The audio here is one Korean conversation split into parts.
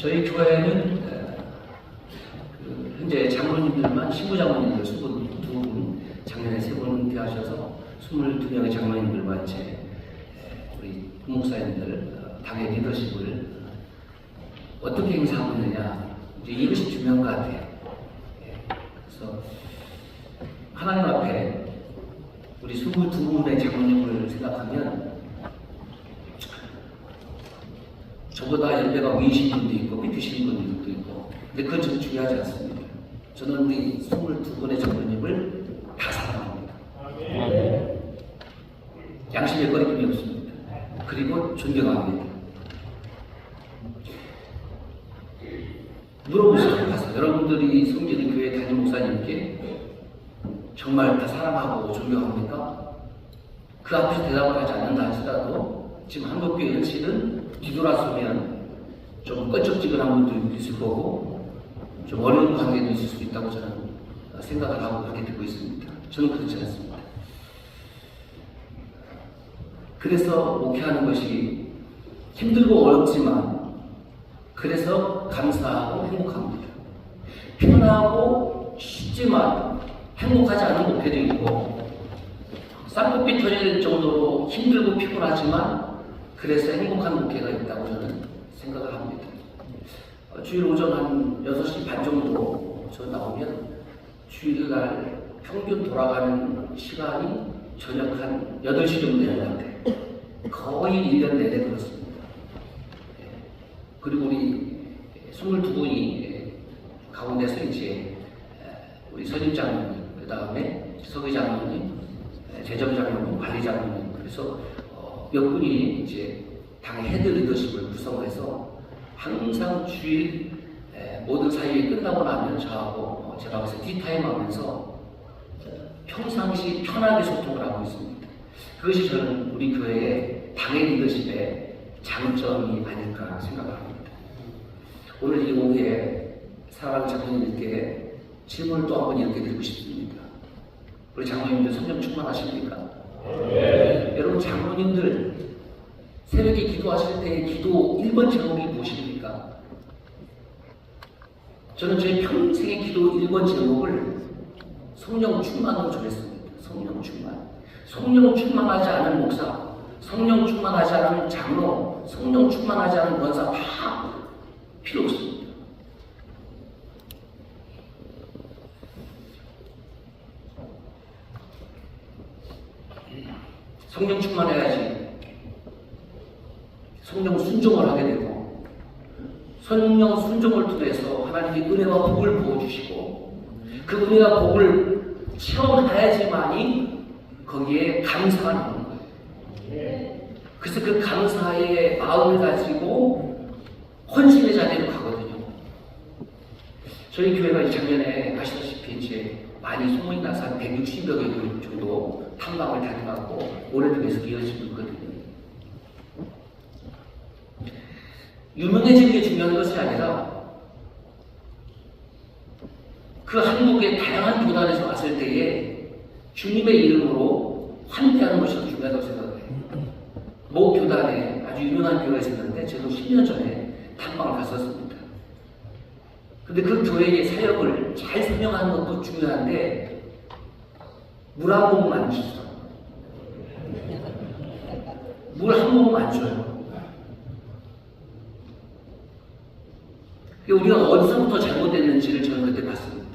저희 교회는 현재 장로님들만 신부장로님들 22분, 작년에 3분 퇴하셔서 22명의 장로님들과 이제 우리 부목사님들 당의 리더십을 어떻게 행사하고 있느냐, 이제 이것이 중요한 것 같아요. 그래서 하나님 앞에 우리 22분의 장로님을 생각하면 저보다 연배가 위이신 분도 있고 밑이신 분들도 있고, 근데 그건 저는 중요하지 않습니다. 저는 우리 22분의 장로님을 다 사랑합니다. 양심의 거리낌이 없습니다. 그리고 존경합니다. 물어보세요. 가서 여러분들이 성지는 교회 담임 목사님께 정말 다 사랑하고 존경합니까? 그 앞에서 대답을 하지 않는다 하더라도 지금 한국교회 현실은 뒤돌아서면 좀 껄쩍지근한 분들도 있을 거고 좀 어려운 관계도 있을 수 있다고 저는 생각을 하고 그렇게 듣고 있습니다. 저는 그렇지 않습니다. 그래서 목회하는 것이 힘들고 어렵지만 그래서 감사하고 행복합니다. 편하고 쉽지만 행복하지 않은 목회도 있고 쌍꺼풀 터질 정도로 힘들고 피곤하지만 그래서 행복한 목회가 있다고 저는 생각을 합니다. 주일 오전 한 6시 반 정도 저 나오면 주일날 평균 돌아가는 시간이 저녁 한 8시 정도 되는 것 같아요. 거의 1년 내내 그렇습니다. 그리고 우리 22분이 가운데서 이제 우리 선임장로님, 그 다음에 서기장로님, 재정장로님, 관리장로님, 그래서 몇 분이 이제 당의 헤드 리더십을 구성해서 항상 주일 모든 사역이 끝나고 나면 저하고 제가 와서 티타임 하면서 평상시 편하게 소통을 하고 있습니다. 그것이 저는 우리 교회의 당의 리더십의 장점이 아닐까 생각합니다. 오늘 이 오후에 사랑하는 장로님께 질문을 또 한번 이렇게 드리고 싶습니다. 우리 장로님들 성령 충만하십니까? 네. 여러분 장로님들 새벽에 기도하실 때 기도 1번 제목이 무엇입니까? 저는 제 평생의 기도 1번 제목을 성령 충만으로 정했습니다. 성령 충만. 성령 충만하지 않은 목사, 성령 충만하지 않은 장로, 성령 충만하지 않은 권사 다 필요 없습니다. 성령 충만해야지 성령 순종을 하게 되고 성령 순종을 통해서 하나님이 은혜와 복을 부어주시고 그 은혜와 복을 체험해야지만이 거기에 감사가 나오는 거예요. 그래서 그 감사의 마음을 가지고 헌신의 자리로 가거든요. 저희 교회가 작년에 아시다시피 이제 많이 소문이 나서 한 160여 개 정도 탐방을 다녀갔고 올해도 계속 이어지고 있거든요. 유명해진 게 중요한 것이 아니라 그 한국의 다양한 교단에서 왔을 때에 주님의 이름으로 환대하는 것이 더 중요하다고 생각해요. 모 교단에 아주 유명한 교회가 있었는데 저도 10년 전에 탐방을 갔었습니다. 근데 그 교회의 사역을 잘 설명하는 것도 중요한데 물 한 모금 안 주죠. 물 한 모금 안 줘요. 우리가 어디서부터 잘못됐는지를 저는 그때 봤습니다.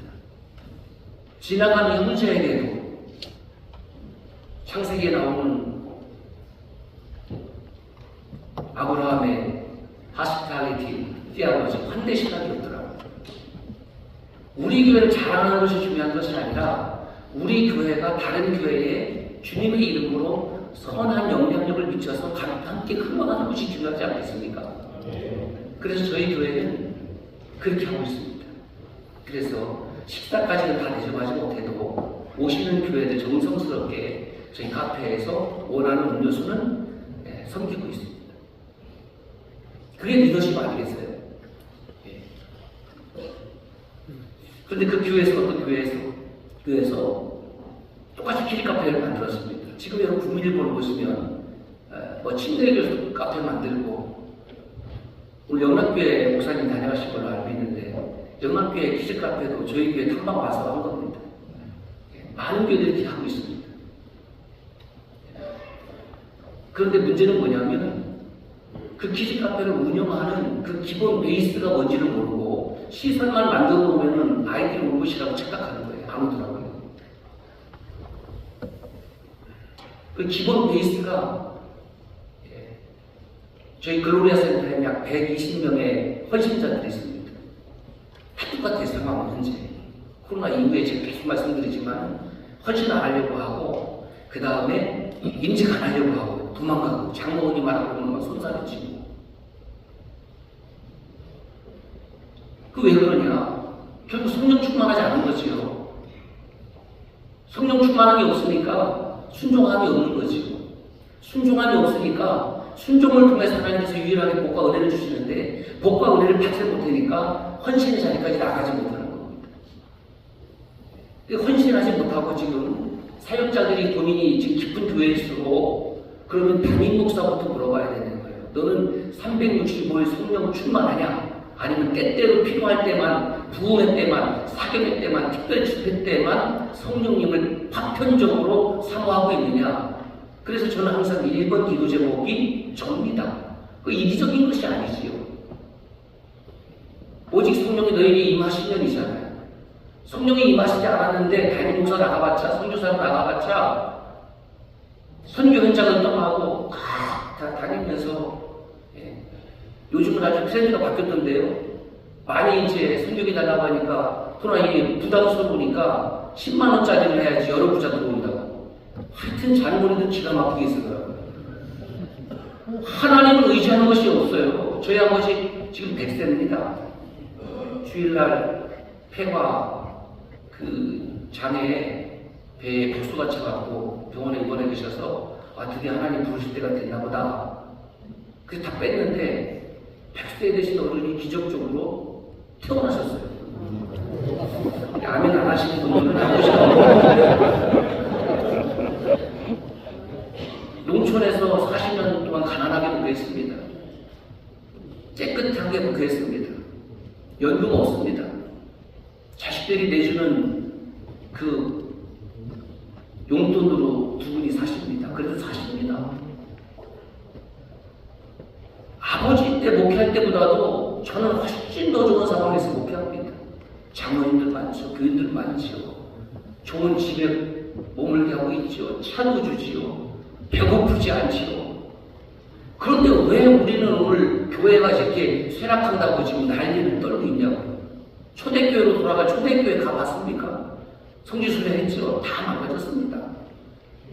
지나가는 형제에게도 창세기에 나오는 아브라함의 하스피탈리티, 티아버지, 환대 신학이 없더라고요. 우리 교회를 자랑하는 것이 중요한 것이 아니라 우리 교회가 다른 교회에 주님의 이름으로 선한 영향력을 미쳐서 함께 흘러가는 것이 중요하지 않겠습니까? 그래서 저희 교회는 그렇게 하고 있습니다. 그래서 식사까지는 다 대접하지 못해도 오시는 교회들 정성스럽게 저희 카페에서 원하는 음료수는 섬기고 있습니다. 그게 리더십 아니겠어요? 그런데 그 교회에서 어떤 교회에서 똑같이 키리 카페를 만들었습니다. 지금 여러분 국민일보를 보시면 침대교에서 카페 만들고 오늘 영락교회 목사님 다녀가신 걸로 알고 있는데 영락교회 키즈카페도 저희 교회 탐방 와서 한 겁니다. 많은 교회들이 이렇게 하고 있습니다. 그런데 문제는 뭐냐면 그 키즈카페를 운영하는 그 기본 베이스가 뭔지를 모르고 시설만 만들어 놓으면 아이들이 올 것이라고 착각하는 거예요. 안 오더라고요. 그 기본 베이스가 저희 글로리아 센터에 약 120명의 헌신자들이 있습니다. 다 똑같아요. 상황은 현재. 코로나 이후에 제가 계속 말씀드리지만 헌신 안 하려고 하고 그 다음에 인직 안 하려고 하고 도망가고 장로원이 말하고 그러면 막 손살을 치고 그 왜 그러냐? 결국 성령 충만하지 않은 거지요. 성령 충만함이 없으니까 순종함이 없는 거지요. 순종함이 없으니까 순종을 통해서 하나님께서 유일하게 복과 은혜를 주시는데 복과 은혜를 받지 못하니까 헌신의 자리까지 나가지 못하는 겁니다. 헌신하지 못하고 지금 사역자들이 본인이 지금 깊은 교회일수록 그러면 담임 목사부터 물어봐야 되는 거예요. 너는 365일 성령 충만하냐? 아니면 때때로 필요할 때만, 부흥회 때만, 사경회 때만, 특별 집회 때만 성령님을 파편적으로 사모하고 있느냐? 그래서 저는 항상 1번 기도 제목이 접니다. 그 이기적인 것이 아니지요. 오직 성령이 너에게 임하시면이잖아요. 성령이 임하시지 않았는데 담임 목사 나가봤자, 선교사로 나가봤자 선교 현장을 떠나고 다 다니면서 요즘은 아주 트렌드가 바뀌었던데요. 많이 이제 성격이 달라가니까 그러나 부담스러우니까 10만원짜리를 해야지 여러 부자 들어온다고. 하여튼 잘못해도 기가 막히게 쓰더라고요. 하나님을 의지하는 것이 없어요. 저희 아버지 지금 100세입니다. 주일날 폐와 그 장애에 배에 복수가 차갖고 병원에 입원해 계셔서 드디어 하나님 부르실 때가 됐나 보다. 그래서 다 뺐는데 100세 되신 어른이 기적적으로 태어나셨어요. 아멘 안 하시는 분들은 안 보시라고. 농촌에서 40년 동안 가난하게 목회했습니다. 깨끗하게 목회했습니다. 연금 없습니다. 자식들이 내주는 그 용돈으로 두 분이 사십니다. 그래도 사십니다. 아버지 때 목회할 때보다도 저는 훨씬 더 좋은 상황에서 목회합니다. 장로님들 많죠. 교인들 많죠. 좋은 집에 머물게 하고 있죠. 차도 주지요. 배고프지 않지요. 그런데 왜 우리는 오늘 교회가 이렇게 쇠락한다고 지금 난리를 떨고 있냐고. 초대교회로 돌아가 초대교회 가봤습니까? 성지순례 했죠. 다 망가졌습니다.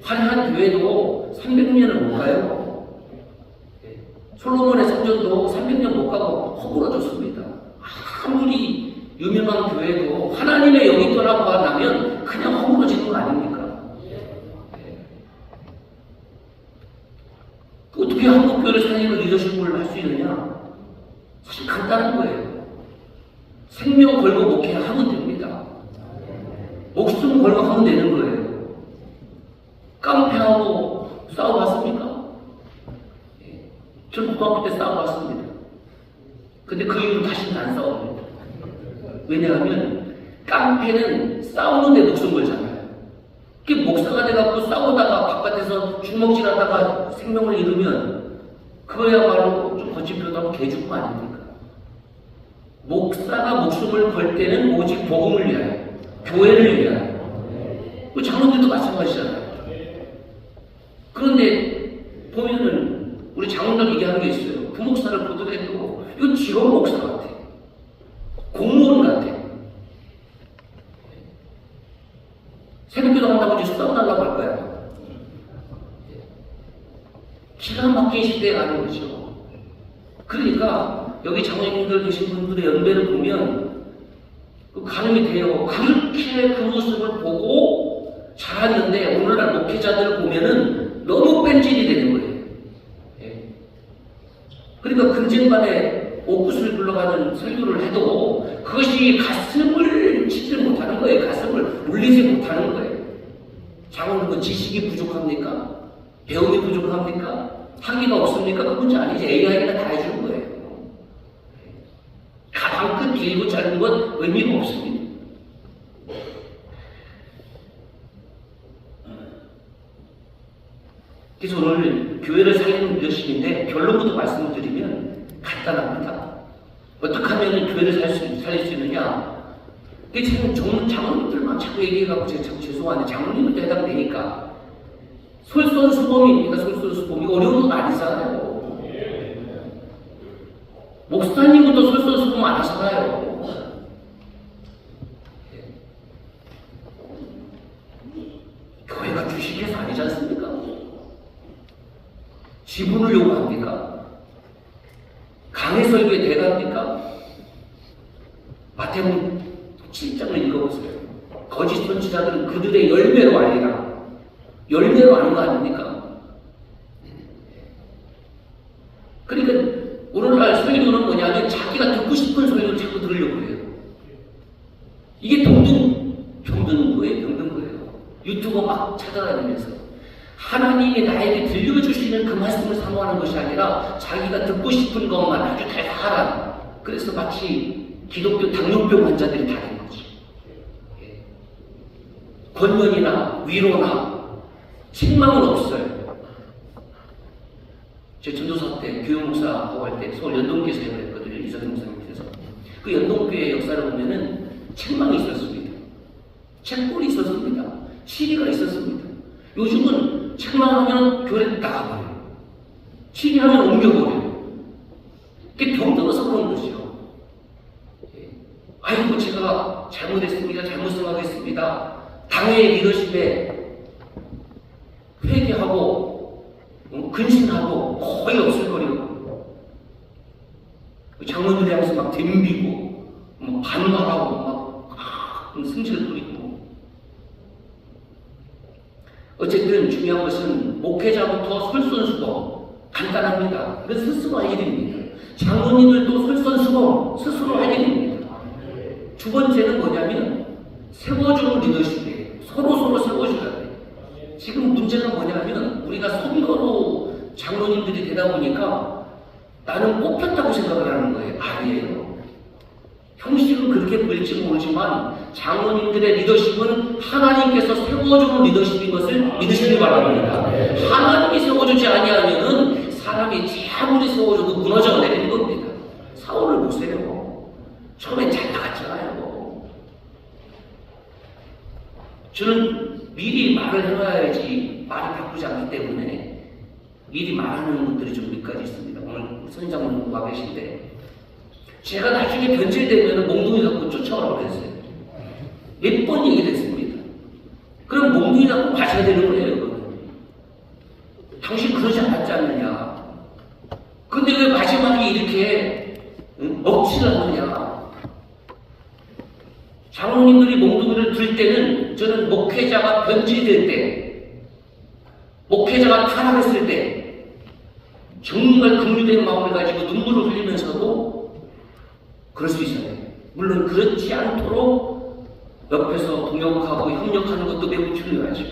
화려한 교회도 300년을 못 가요. 솔로몬의 성전도 300년 못 가고 허물어졌습니다. 아무리 유명한 교회도 하나님의 영이 떠나고 하면 그냥 허물어지는 거 아닙니까? 어떻게 한국교회를 살리는 리더십을 할 수 있느냐? 사실 간단한 거예요. 생명 걸고 목회하면 됩니다. 목숨 걸고 하면 되는 거예요. 깡패하고 싸워봤습니까? 저는 고등학교 때 싸워봤습니다. 근데 그 이후로 다시는 안 싸웁니다. 왜냐하면 깡패는 싸우는데 목숨 걸잖아요. 그 목사가 돼갖고 싸우다가 바깥에서 주먹질하다가 생명을 잃으면 그거야말로 좀 거친 표현하면 개죽음 아닙니까? 목사가 목숨을 걸 때는 오직 복음을 위하여, 교회를 위하여. 그 장로들도 마찬가지잖아요. 그런데 보면은 우리 장로들 얘기하는 게 있어요. 부목사를 보더라도 이건 직업 목사 같아. 공무원 같아. 새벽기도 한다고 이제 수당 달라고 할 거야. 기가 막힌 시대가 아닌 거죠. 그러니까 여기 장로님들 계신 분들의 연배를 보면 그 가늠이 돼요. 그렇게 그 모습을 보고 자랐는데 오늘날 목회자들을 보면은 너무 뺀질이 되는 거예요. 그러니까 금쟁반에 옥구슬 굴러가는 설교를 해도 그것이 가슴을 치지 못하는 거예요. 가슴을 울리지 못하는 거예요. 장로님은 지식이 부족합니까? 배움이 부족합니까? 학위가 없습니까? 그 문제 아니지. AI가 다 해주는 거예요. 길고 짧은 건 의미가 없습니다. 그래서 오늘 교회를 살리는 리더십인데 결론부터 말씀을 드리면 간단합니다. 어떻게 하면 교회를 살릴 수 있느냐? 이게 지금 장로님들만 자꾸 얘기해갖고 제가 참 죄송한데 장로님들도 해당되니까 솔선수범입니다. 솔선수범이 어려운 건 아니잖아요. 목사님부터 솔선수범 안 하잖아요. 교회가 주식회사 아니지 않습니까? 지분을 요구합니까? 강해 설교에 대가합니까? 마태복음 7장을 읽어보세요. 거짓 선지자들은 그들의 열매로 알리라. 열매로 아는 거 아닙니까? 그러니까 오늘날 설교는 뭐냐면 자기가 듣고 싶은 설교를 자꾸 들으려고 해요. 이게 병든 거예요. 유튜버 막 찾아다니면서 하나님이 나에게 들려주시는 그 말씀을 사모하는 것이 아니라 자기가 듣고 싶은 것만 아주 달달한, 그래서 마치 기독교 당뇨병 환자들이 다 된 거지. 권면이나 위로나 책망은 없어요. 제 전도사 때 교육목사하고 할 때 서울 연동교회에서 했거든요. 이석영 목사님께서. 그 연동교회 역사를 보면은 책망이 있었습니다. 책골이 있었습니다. 시비가 있었습니다. 요즘은 책망하면 교회를 나가버려요. 시비하면 옮겨버려요. 그게 병들어서 그런 것이죠. 아이고 제가 잘못했습니다. 잘못 생각했습니다. 당의 리더십에 회개하고 근신하고 거의 없을 거예요. 장로들이 하면서 막 덤비고 막 반말하고 막 승질 부리고. 어쨌든 중요한 것은 목회자부터 솔선수범. 간단합니다. 이건 스스로 할 일입니다. 장로님들도 솔선수범 스스로 할 일입니다. 두 번째는 뭐냐면 세워주는 리더십이에요. 서로 세워줘야 돼요. 지금 문제가 뭐냐면 우리가 선거로 장로님들이 되다 보니까 나는 뽑혔다고 생각을 하는 거예요. 아니에요. 형식은 그렇게 보일지 모르지만 장로님들의 리더십은 하나님께서 세워주는 리더십인 것을 믿으시기 바랍니다. 하나님이 세워주지 아니하면 사람이 아무리 세워줘도 무너져 내리는 겁니다. 사울을 보세요. 처음엔 잘 나갔잖아요. 저는 미리 말을 해놔야지 말을 바꾸지 않기 때문에 미리 말하는 것들이 좀 몇 가지 있습니다. 오늘 선생님장로님 와 계신데 제가 나중에 변질되면 몽둥이 갖고 쫓아오라고 그랬어요. 몇 번 얘기를 했습니다. 그럼 몽둥이 갖고 가셔야 되는 거예요. 당신 그러지 않았지 않느냐. 근데 왜 마지막에 이렇게 억지를 하느냐. 장로님들이 몽둥이를 들 때는 저는 목회자가 변질될 때, 목회자가 타락했을 때 정말 긍휼된 마음을 가지고 눈물을 흘리면서도 그럴 수 있어요. 물론 그렇지 않도록 옆에서 동역하고 협력하는 것도 매우 중요하죠.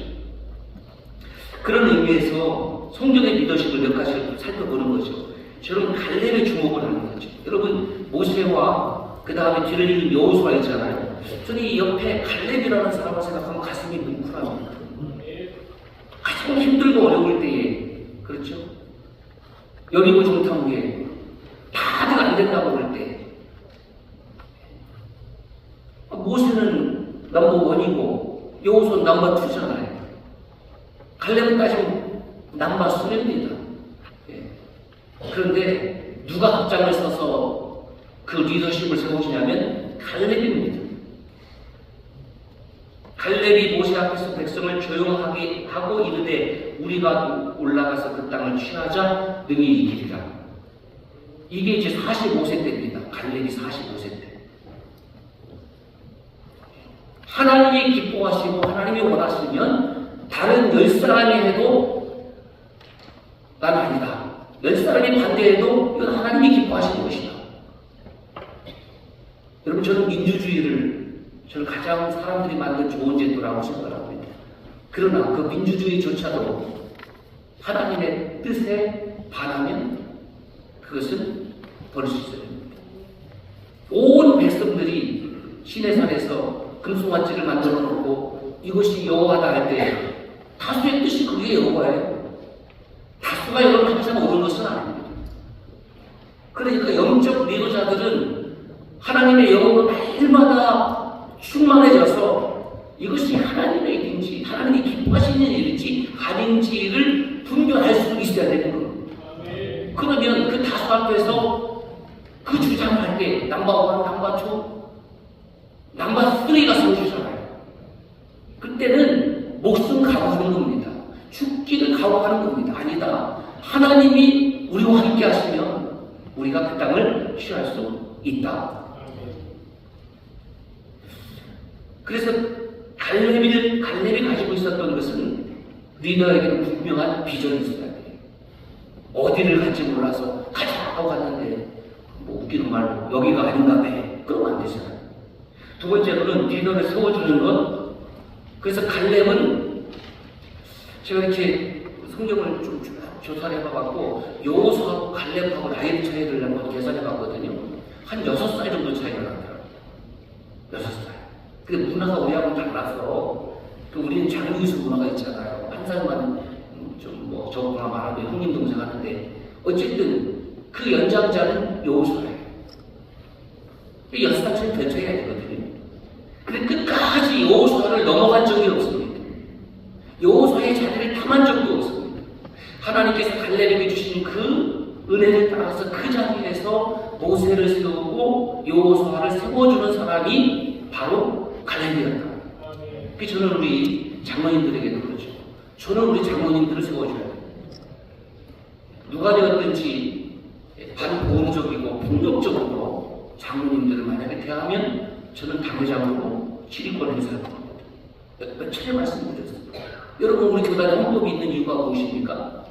그런 의미에서 성경의 리더십을 몇 가지 살펴보는 거죠. 저는 갈렙에 주목을 하는 거죠. 여러분 모세와 그 다음에 뒤를 잇는 여호수아 있잖아요. 저는 이 옆에 갈렙이라는 사람을 생각하면 가슴이 뭉클합니다. 가장 힘들고 어려울 때에, 그렇죠? 여리고 정탐 후에 다들 안 된다고 그럴 때 모세는 넘버 1이고 여호수아는 넘버 2잖아요. 갈렙은 따지면 넘버 3입니다. 그런데 누가 합장을 써서 그 리더십을 세워주냐면 갈렙입니다. 갈렙이 모세 앞에서 백성을 조용하게 하고 이르되 우리가 올라가서 그 땅을 취하자 능히 이기리라. 이게 이제 45세 때입니다. 갈렙이 45세 때. 하나님이 기뻐하시고 하나님이 원하시면 다른 10사람이 해도 난 아니다. 10사람이 반대해도 이건 하나님이 기뻐하시는 것이다. 여러분 저는 민주주의를 저는 가장 사람들이 만든 좋은 제도라고 생각합니다. 그러나 그 민주주의조차도 하나님의 뜻에 반하면 그것은 버릴 수 있어야 됩니다. 온 백성 시내산에서 금송아지를 만들어 놓고 이것이 여호와다 할 때 다수의 뜻이 그게 여호와예요. 다수가 여러분 항상 옳은 것은 아닙니다. 그러니까 영적 리더자들은 하나님의 영으로 날마다 충만해져서 이것이 하나님의 일인지 하나님이 기뻐하시는 일인지 아닌지를 분별할 수 있어야 되는 거예요. 그러면 그 다수 앞에서 그 주장할 때 넘버 1, 넘버 2, 넘버 3가 서주잖아요. 그때는 목숨 각오하는 겁니다. 죽기를 각오하는 겁니다. 아니다. 하나님이 우리와 함께 하시면 우리가 그 땅을 취할 수 있다. 그래서 갈렙이 가지고 있었던 것은 리더에게는 분명한 비전이 있어야 돼요. 어디를 갈지 몰라서 가자 하고 갔는데 뭐 웃기는 말로 여기가 아닌가 봐. 그러면 안 되잖아요. 두 번째로는 리더를 세워주는 것. 그래서 갈렙은 제가 이렇게 성경을 좀 조사를 해봐갖고 여호수아하고 갈렙하고 나이 차이를 한번 계산해봤거든요. 한 6살 정도 차이가 나더라고요. 6살. 근데 문화가 우리하고는 달라서 또 우리는 장유수 문화가 있잖아요. 한 살만 좀 뭐 저보다 말하면 형님 동생 하는데 어쨌든 그 연장자는 여호수아예요. 6살 차이 더 차이가 되거든요. 근데 끝까지 여호수아를 넘어간 적이 없습니다. 여호수아의 자리를 탐한 적도 없습니다. 하나님께서 갈렙에게 주신 그 은혜를 따라서 그 자리에서 모세를 세우고 여호수아를 세워주는 사람이 바로 갈렙이었다. 그 저는 우리 장로님들에게도 그렇죠. 저는 우리 장로님들을 세워줘야 돼요. 누가 되었든지 반보험적이고 폭력적으로 장로님들을 만약에 대하면 저는 당회장으로 질의권 행사할 겁니다. 몇 차례 말씀드렸습니다. 여러분 우리 교단에 헌법이 있는 이유가 무엇입니까?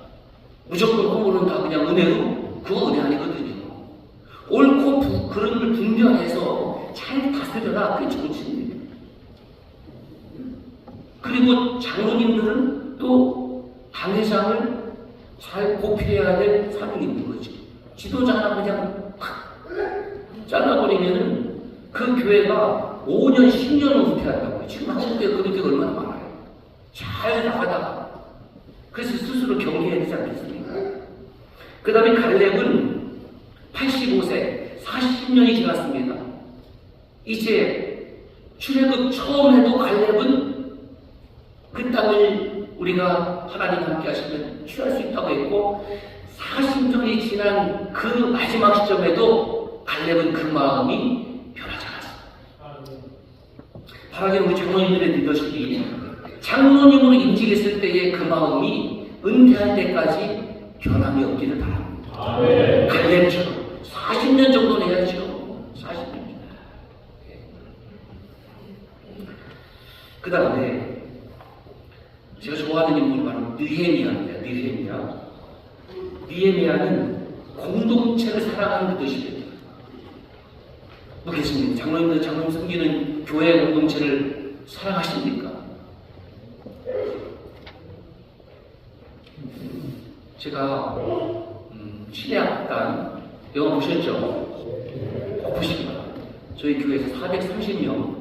무조건 헌법은 다 그냥 은혜로? 그거 은혜 아니거든요. 옳고 그런 걸 분별해서 잘 다스려라. 그게 정치입니다. 그리고 장로님들은 또 당회장을 잘 고필해야 될 사명이 있는 거지. 지도자 하나 그냥 탁 잘라버리면은 그 교회가 5년, 10년을 후퇴한다고요. 지금 한국에 그런 교회가 얼마나 많아요. 잘 나가다가. 그래서 스스로 경계해야 되지 않겠습니까? 그 다음에 갈렙은 85세, 40년이 지났습니다. 이제 출애굽 처음 해도 갈렙은 그 땅을 우리가 하나님 함께 하시면 취할 수 있다고 했고 40년이 지난 그 마지막 시점에도 갈렙은 그 마음이 변하지 않았습니다. 바라기는 우리 장로님들의 리더십이 장로님으로 임직했을 때의 그 마음이 은퇴할 때까지 변함이 없기를 바랍니다. 갈렙처럼 40년 정도는 해야죠. 40년. 그 다음에 제가 좋아하는 인물이 바로 느헤미야입니다. 느헤미야는 공동체를 사랑하는 뜻입니다. 묻겠습니다. 장로님 섬기는 교회 공동체를 사랑하십니까? 제가 신해학단 영화 보셨죠? 꼭 보시기 바랍니다. 저희 교회에서 430명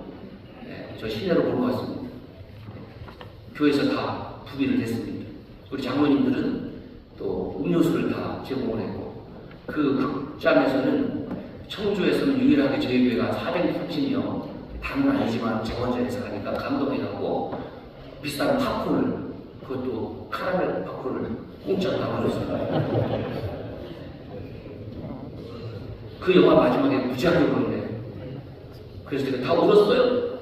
저 신해로 보러 왔습니다. 교회에서 다 부비를 했습니다. 우리 장로님들은 또 음료수를 다 제공을 했고 그 극장에서는 청주에서는 유일하게 저희 교회가 430명 다는 아니지만 정원전에서 하니까 감동해갖고 비싼 팝콘을 그것도 카라멜 팝콘을 공짜로 나눠줬어요. 그 영화 마지막에 무지하게 보는데 그래서 제가 다 울었어요?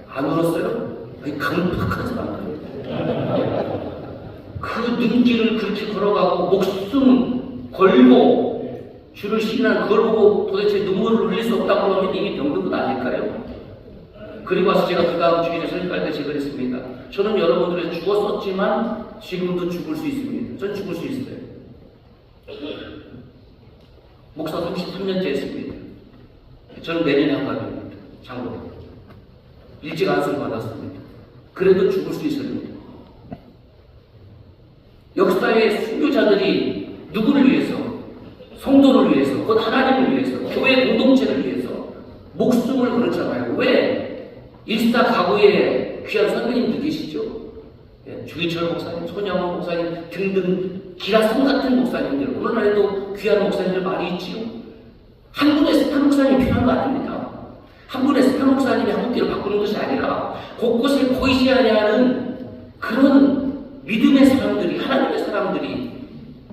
안 울었어요? 강팍한 사람들. 그 눈길을 그렇게 걸어가고 목숨 걸고 주를 신난 그걸 보고 도대체 눈물을 흘릴 수 없다고 하면 이미 병든 것 아닐까요? 그리고 와서 제가 그 다음 주일에 설교할 때 제가 그랬습니다. 저는 여러분들의 죽었었지만 지금도 죽을 수 있습니다. 전 죽을 수 있어요. 목사 33년째 했습니다. 저는 내년에 한갑입니다. 장로. 일찍 안수를 받았습니다. 그래도 죽을 수 있습니다. 역사의 순교자들이 누구를 위해서? 성도를 위해서, 곧 하나님을 위해서, 교회 공동체를 위해서 목숨을 걸었잖아요. 왜? 일스타 가구에 귀한 선배님들 계시죠? 주기철 목사님, 손양원 목사님 등등 기라성 같은 목사님들, 오늘날에도 귀한 목사님들 많이 있지요. 한 분의 스타 목사님이 필요한 거 아닙니다. 한 분의 스타 목사님이 한국교를 바꾸는 것이 아니라 곳곳에 보이지 아니하는 그런 믿음의 사람들이, 하나님의 사람들이,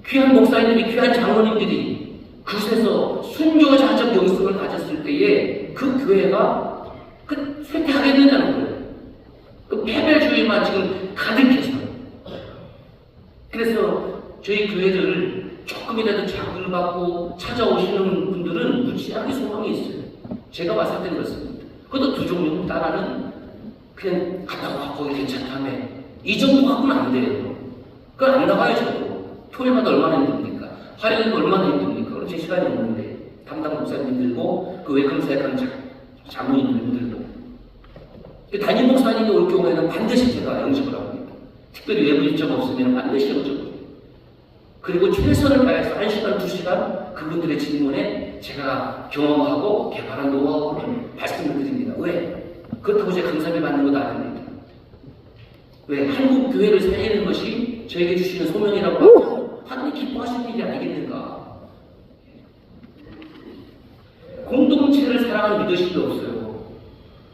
귀한 목사님들이, 귀한 장로님들이 그곳에서 순교자적 영성을 가졌을 때에 그 교회가 쇠퇴하게 된다는 거예요. 그 패배주의만 지금 가득해서. 그래서 저희 교회를 조금이라도 자극을 받고 찾아오시는 분들은 무지하게 소망이 있어요. 제가 봤을 때는 그렇습니다. 그것도 두 종류입니다. 하나는 그냥 갔다 와, 거기 괜찮다며. 이 정도 갖고는 안 돼요. 그건 안 나가요, 저도. 토요일마다 얼마나 힘듭니까? 화요일은 얼마나 힘듭니까? 그럼 제 시간이 없는데. 담당 목사님들고, 그 외컴사역하는 장로님들도. 담임 목사님이 올 경우에는 반드시 제가 영접을 합니다. 특별히 외부 일정 없으면 반드시 영접을 해요. 그리고 최선을 다해서 1시간, 2시간 그분들의 질문에 제가 경험하고 개발한 노하우를 말씀을 드립니다. 왜? 그렇다고 제가 강사비 받는 것도 아닙니다. 왜? 한국 교회를 살리는 것이 저에게 주시는 소명이라고 하면 하나님 기뻐하시는 일이 아니겠는가? 공동체를 사랑하는 리더십이 없어요.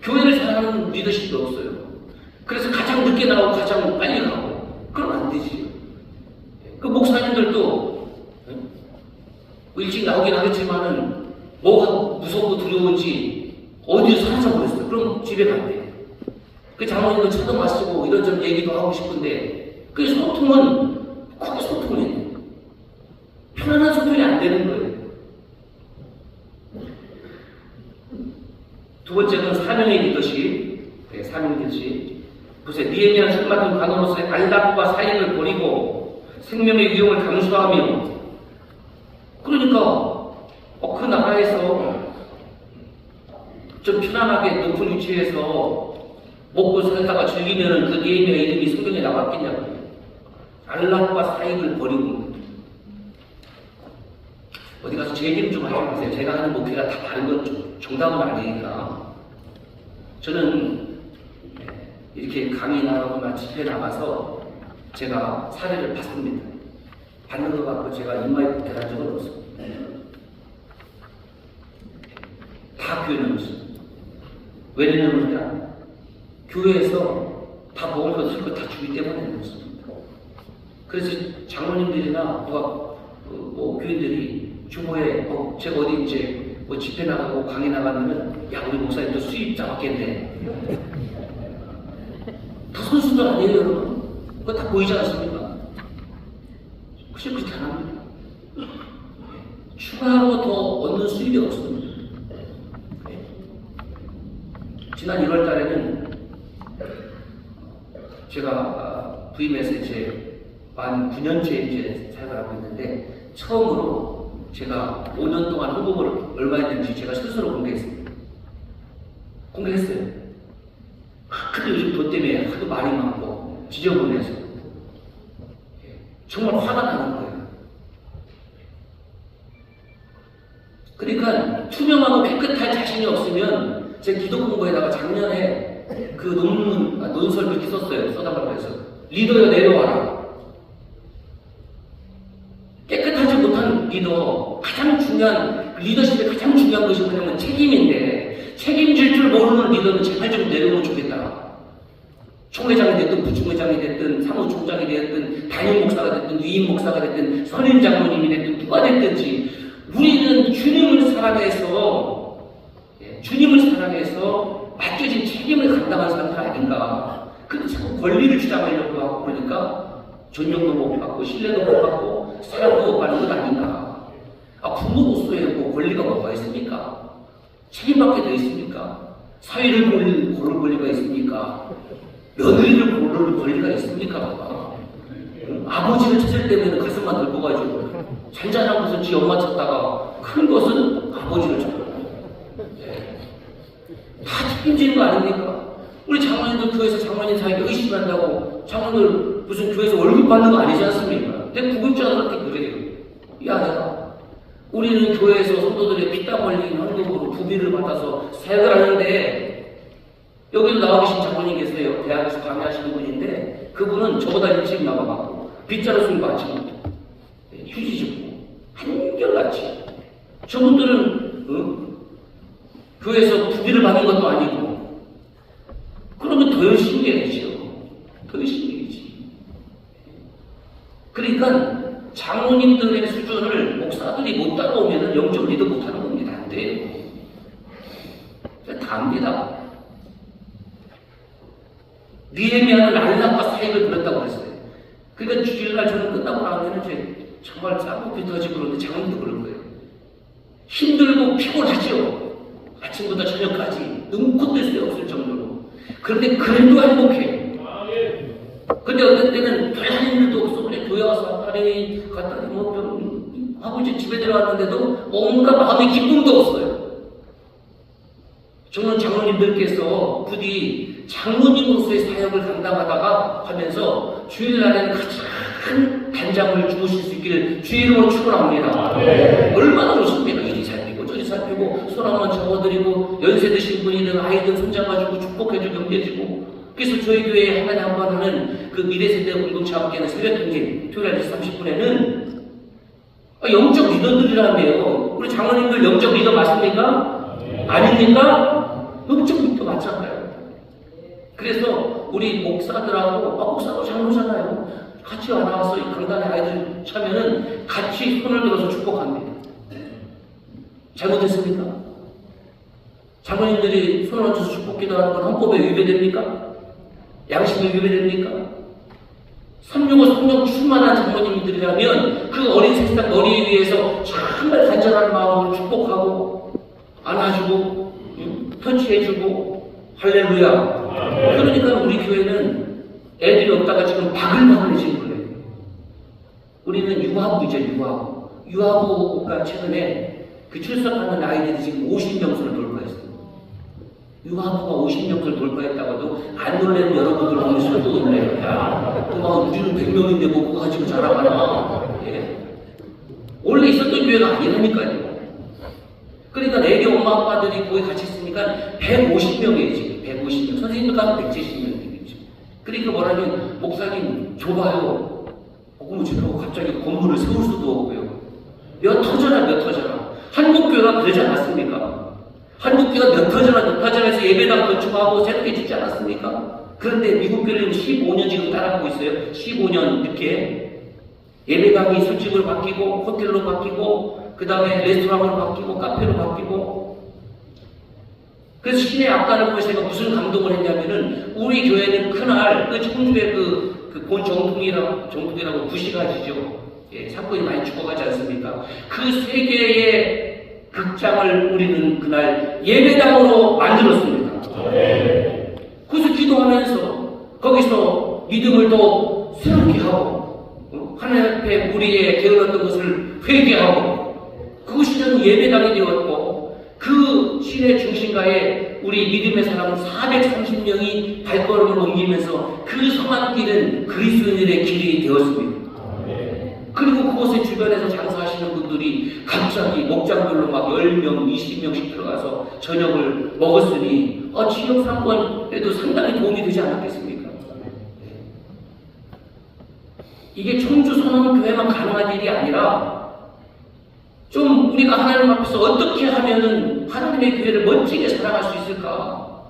교회를 사랑하는 리더십이 없어요. 그래서 가장 늦게 나오고 가장 빨리 가고 그러면 안 되지. 그 목사님들도 일찍 나오긴 하겠지만은 뭐가 무섭고 두려운지 어디서 사라져버렸어요. 그럼 집에 간대요. 그 장로님도 차도 마시고 이런저런 얘기도 하고 싶은데 그 소통은 크게 소통이 편안한 소통이 안 되는 거예요. 두 번째는 사명의 리더십. 사명 리더십. 보세요. 니에미야 술 맡은 관원으로서의 안락과 사익을 버리고 생명의 위험을 감수하며, 그러니까 그 나라에서 좀 편안하게 높은 위치에서 먹고 살다가 즐기면은 그 니에미야 이름이 성경에 나왔겠냐고요. 안락과 사익을 버리고. 어디 가서 제 얘기는 좀 하지 마세요. 제가 하는 목회가 다 다른 건 정답은 아니니까. 저는 이렇게 강의 나가거나 집회 나가서 제가 사례를 받습니다. 받는 것 같고 제가 인마에 대한 적은 없습니다. 다 교회 넣었습니다. 왜냐면 교회에서 다 먹을 것, 쓸 것 다 주기 때문에 넣었습니다. 그래서 장로님들이나 교인들이 주보에 제가 어디 이제 집회 나가고 강의 나가면 야, 우리 목사님도 수입 잡았겠네. 다 선수들 아니에요, 여러분? 그거 다 보이지 않습니까? 그저 그렇게 안 합니다. 추가로 더 얻는 수입이 없습니다. 지난 1월 달에는 제가 부임해서 이제 만 9년째 이제 사역을 하고 있는데 처음으로 제가 5년 동안 헌금을 얼마 했는지 제가 스스로 공개했습니다. 공개했어요. 근데 요즘 돈 때문에 하도 말이 많고 지저분해서 정말 화가 나는 거예요. 그러니까 투명하고 깨끗할 자신이 없으면 제 기도 공부에다가 작년에 그 논설 이렇게 썼어요. 써달라고 해서 리더여 내려와라. 깨끗하지 못한 리더, 가장 중요한 리더십의 가장 중요한 것이 뭐냐면 책임인데 책임질 줄 모르는 리더는 제발 좀 내려오면 좋겠다. 총회장이 됐든 부총회장이 됐든 사무총장이 됐든 담임 목사가 됐든 위임 목사가 됐든 선임 장로님이 됐든 누가 됐든지 우리는 주님을 사랑해서 맡겨진 책임을 감당한 사람들 아닌가. 근데 자꾸 권리를 주장하려고 하고 그러니까 존경도 못 받고 신뢰도 못 받고 사랑도 못 받는 것 아닌가. 부모로서의 뭐 권리가 뭐가 있습니까? 책임받게 되어 있습니까? 사위를 고를 권리가 있습니까? 며느리를 고를 권리가 있습니까? 아버지를 찾을 때면 가슴만 넓어가지고 잔잔한 것은 지 엄마 찾다가 큰 것은 아버지를 찾고 다 책임지는 거 아닙니까? 우리 장로님들 교회에서 장로님 사역에 의심한다고 장로들 무슨 교회에서 월급 받는 거 아니지 않습니까? 내 부급자들한테 그래요. 야, 내가 우리는 교회에서 성도들의 피땀 흘린 헌금으로 부비를 받아서 사역을 하는데, 여기도 나와 계신 장로님 계세요. 대학에서 강의하시는 분인데 그분은 저보다 일찍 나와갖고 빗자루 술 받지 못해. 휴지 주고 한결같이. 저분들은 교회에서 부비를 받는 것도 아니고, 그러면 더 열심히 해야죠. 더 열심히 해야지. 그러니까 장로님들의 수준을 목사들이 못 따라오면 영적 리더 못하는 겁니다. 안 돼요. 다 압니다. 느헤미야는 안락과 사역을 벌였다고 그랬어요. 그러니까 주일날 저는 끝나고 나면 이제 정말 쌍욕이 터지고 그러는데 장로님도 그럴 거예요. 힘들고 피곤하죠. 아침부터 저녁까지 눈코 뜰 새 없을 정도로. 그런데 그래도 행복해. 근데 어떤 때는 별 일도 없어. 그래 교회 와서 왔다니 갔다니 뭐 좀 하고 이제 집에 들어왔는데도 뭔가 마음의 기쁨도 없어요. 저는 장로님들께서 부디 장로님으로서의 사역을 감당하다가 하면서 주일날에는 가장 단장을 주무실 수 있기를 주일로 축원합니다. 얼마나 좋습니까? 이리 살피고 저리 살피고 손 한번 접어드리고 연세 드신 분이든 아이든 손잡아주고 축복해주고 격려해주고. 그래서 저희 교회에 하나에 한 번 하는 그 미래세대 공동체 함께하는 새벽 경제 토요일 30분에는 영적 리더들이라며요. 우리 장로님들 영적 리더 맞습니까? 아닙니까? 영적 리더 맞잖아요. 그래서 우리 목사들하고 목사도 장로잖아요. 같이 나와서 이 강단에 아이들 차면은 같이 손을 들어서 축복합니다. 잘못했습니까? 장로님들이 손을 얹어서 축복기도 하는 건 헌법에 위배됩니까? 양심에 위배됩니까? 365 성령 충만한 장로님들이라면 그 어린 세상 머리 위에서 정말 간절한 마음으로 축복하고 안아주고 터치해주고 할렐루야. 그러니까 우리 교회는 애들이 없다가 지금 바글바글해진 거예요. 우리는 유아부이죠. 유아부가 최근에 그 출석하는 아이들이 지금 50명수를 돌파했어요. 유아부가 50명수를 돌파했다고도 안 놀래는 여러분들 보면 술도 놀래요. 야, 또 우리는 100명인데 뭐 그거 가지고 자랑하나. 예. 원래 있었던 교회가 아니라니까요. 그러니까 애기 엄마 아빠들이 거기 같이 있으니까 150명이에요 지금. 150명. 선생님도 가면 170명 되겠죠. 그러니까 뭐라면 목사님 좁아요. 그러고 갑자기 건물을 세울 수도 없고요. 몇 터져라. 한국교회가 그러지 않았습니까? 한국교회가 몇 터져라에서 예배당 건축하고 새롭게 짓지 않았습니까? 그런데 미국 교회는 15년 지금 따라가고 있어요. 15년 이렇게 예배당이 술집으로 바뀌고 호텔로 바뀌고 그 다음에 레스토랑으로 바뀌고 카페로 바뀌고. 그래서 신의 앞가는 곳에 제가 무슨 감동을 했냐면은 우리 교회는 그날 그 청주의 본 정통이라고 구시가지죠. 예, 사건이 많이 죽어가지 않습니까? 그 세 개의 극장을 우리는 그날 예배당으로 만들었습니다. 그래서 기도하면서 거기서 믿음을 더 새롭게 하고 하나님 앞에 우리의 게을렀던 것을 회개하고 그것이 예배당이 되었고 그 시내 중심가에 우리 믿음의 사람 430명이 발걸음을 옮기면서 그 성안길은 그리스도인의 길이 되었습니다. 그리고 그곳의 주변에서 장사하시는 분들이 갑자기 목장별로 막 10명, 20명씩 들어가서 저녁을 먹었으니 지역 상권에도 상당히 도움이 되지 않았겠습니까? 이게 청주 선언교회만 가능한 일이 아니라 좀 우리가 하나님 앞에서 어떻게 하면은 하나님의 교회를 멋지게 사랑할 수 있을까?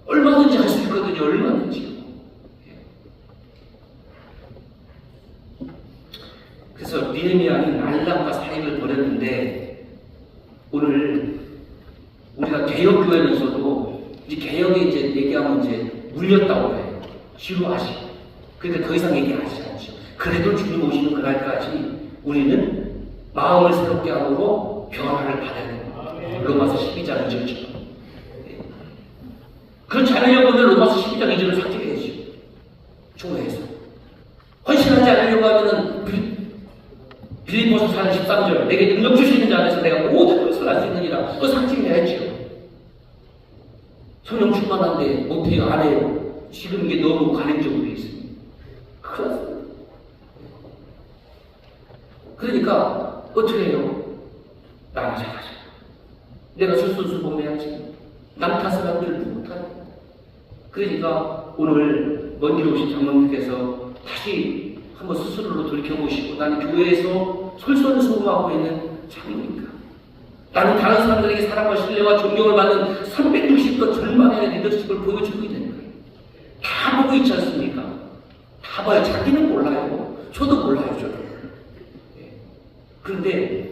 얼마든지 할 수 있거든요. 얼마든지. 그래서 느헤미야는 안락과 사역을 벌였는데 오늘 우리가 개혁교회면서도 이제 개혁에 이제 얘기하면 이제 물렸다고 해요. 지루하시. 그러니까 더 이상 얘기하지 않죠. 그래도 주님 오시는 그날까지 우리는 마음을 새롭게 하고 변화를 받아야 됩니다. 로마서 12장 2절처럼. 그렇지 않으려면 로마서 12장 2절을 삭제해야죠. 교회에서. 헌신하지 않으려고 하면은 빌립보서 4장 13절 내게 능력 주시는 자 안에서 내가 모든 것을 할 수 있느니라. 또 삭제해야죠. 성령 충만한데 못해요. 안 해요. 지금 이게 너무 관행적으로 되어 있습니다. 그렇습니다. 그러니까 어떻게 해요? 나는 잘하지. 내가 솔선수범해야지. 남 탓을 하면 못하지. 그러니까 오늘 먼 길 오신 장로님께서 다시 한번 스스로로 돌이켜보시고 나는 교회에서 솔선수범하고 있는 장로인가? 나는 다른 사람들에게 사랑과 신뢰와 존경을 받는 360도 절반의 리더십을 보여주고 있는 거예요. 다 보고 있지 않습니까? 다 봐요. 자기는 몰라요. 저도 몰라요. 저도. 그런데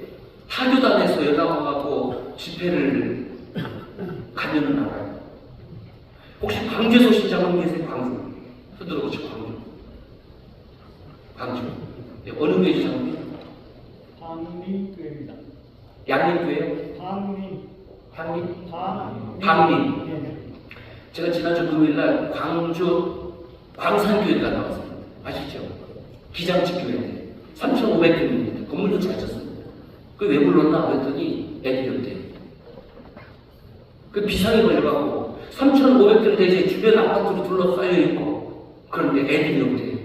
타교단에서 연락 와갖고 집회를 가면은 알아요. 혹시 광주에서 오신 장로님 계세요? 광주. 손 들어보시죠. 광주. 네, 어느 교회죠, 장로님? 방림교회입니다. 양림교회요? 방림. 방림. 제가 지난주 금요일날 광주 광산교회를 갔다 왔습니다. 아시죠? 기장집 교회인데 3,500평입니다. 건물도 잘 쳤습니다. 그 왜 불렀나 그랬더니 애들이 없대요. 그 비상이 걸려가고 3,500평 대지에 주변 아파트로 둘러싸여 있고 그런데 애들이 없대요.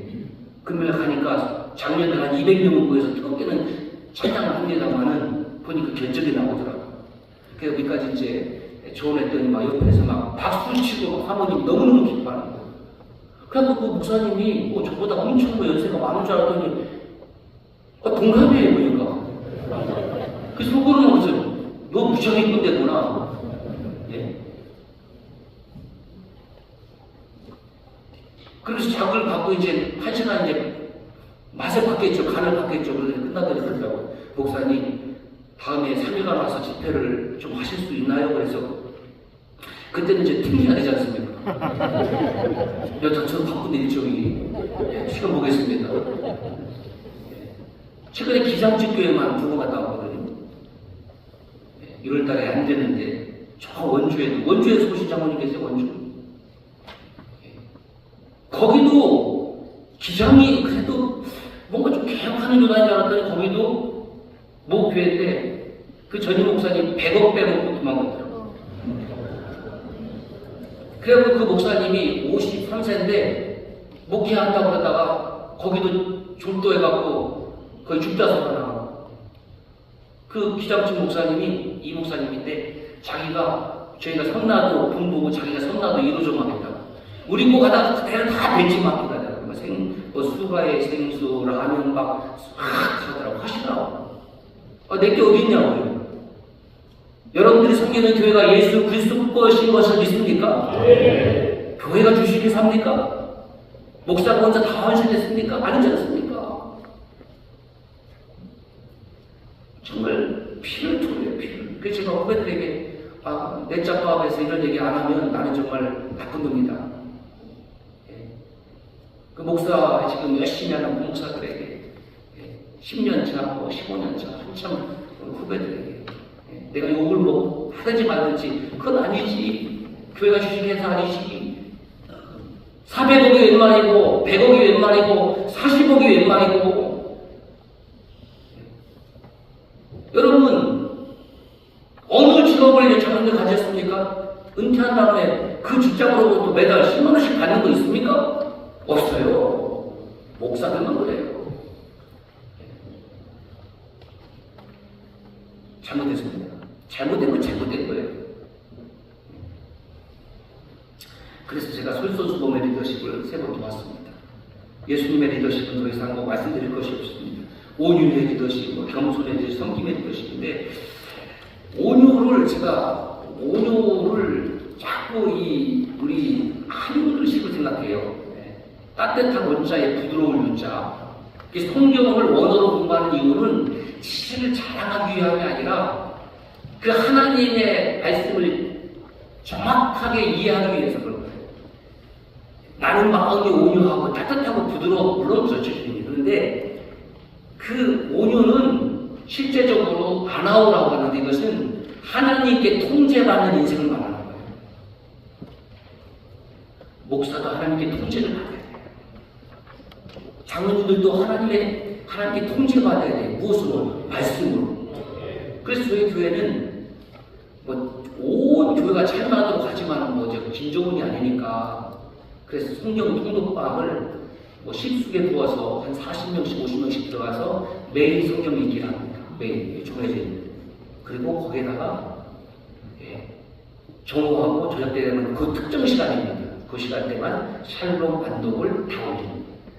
금요일 가니까 작년에 한 200명을 모여서 뜨겁게는 찬양을 합니다만은 보니까 견적이 나오더라고요. 그래서 여기까지 이제 조언했더니 막 옆에서 막 박수 치고 막 사모님이 너무너무 기뻐하는 거예요. 그래서 그 목사님이 저보다 엄청 연세가 많은 줄 알았더니 동갑이에요 보니까. 그 속으로는 무슨 너 무지하게 꼰대구나. 예. 그래서 작을 받고 이제 1시간 이제 맛을 봤겠죠. 간을 봤겠죠. 그런데 끝나더니 그러더라고요. 목사님 다음에 3일간 와서 집회를 좀 하실 수 있나요? 그래서 그때는 이제 튕겨야 되지 않습니까? 저처럼 바쁜 일정이 시간 보겠습니다. 최근에 기장집교회만 2번 갔다 왔거든요. 1월달에 안 되는데 저 원주에서 오신 장모님 계세요. 원주. 거기도 기장이 그래도 뭔가 좀 개혁하는 교단인 줄 알았더니 거기도 모 교회인데 그 전임 목사님 100억 빼먹고 도망갔더라고요. 그래서 그 목사님이 53세인데 목회한다고 그러다가 거기도 졸도해갖고 거의 죽자서가 나가고 그 기장집 목사님이 이 목사님인데 저희가 성나도 분부고 자기가 성나도 1호 좀 하겠다. 우리 뭐 가다가 그대로 다 벤치 맡기다더라고요. 수가의 생수, 라면 막 하더라고 하시더라고. 내게 어디 있냐고요. 여러분들이 섬기는 교회가 예수 그리스도 것인 것을 믿습니까? 네. 교회가 주식이 삽니까? 목사가 혼자 다 헌신했습니까? 아니지 않습니까? 정말 피를 토해요, 피를. 그래서 제가 후배들에게 내 짬밥에서 이런 얘기 안 하면 나는 정말 나쁜 놈이다. 그 목사 지금 열심히 하는 목사들에게 10년 차, 15년 차 한참 후배들에게 내가 욕을 뭐 하든지 말든지 그건 아니지. 교회가 주식해서 아니지. 400억이 웬 말이고 100억이 웬 말이고 40억이 웬 말이고. 여러분 어느 직업을 장로님 가졌습니까? 은퇴한 다음에 그 직장으로부터 매달 10만 원씩 받는 거 있습니까? 없어요. 목사들만 그래요. 잘못했습니다. 잘못된 건 잘못된 거예요. 그래서 제가 솔선수범의 리더십을 3번 도왔습니다. 예수님의 리더십은 더 이상 뭐 말씀드릴 것이 없습니다. 온유의 리더십, 겸손의 리더십, 섬김의 리더십인데 온유를 자꾸 우리 한글식을 생각해요. 따뜻한 원자에 부드러운 유자. 성경을 원어로 공부하는 이유는 지식을 자랑하기 위함이 아니라 그 하나님의 말씀을 정확하게 이해하기 위해서 그런 거예요. 나는 마음이 온유하고 따뜻하고 부드러워. 물론 그렇죠. 그런데 그 온유는 실제적으로 아나우라고 하는데 이것은 하나님께 통제받는 인생을 말하는 거예요. 목사도 하나님께 통제를 받아야 돼요. 장로님들도 하나님께 통제받아야 돼요. 무엇으로? 말씀으로. 그래서 저희 교회는 온 교회가 찰나도록 하지만 김정은이 아니니까 그래서 성경 통독방을 뭐 십수개 부어서 한 40명씩 50명씩 들어가서 매일 성경 읽기를 합니다. 매일 정해져 있는. 그리고 거기에다가 정오하고 저녁 때 되면 그 특정 시간입니다. 그 시간대만 샬롬 반독을 다 올립니다.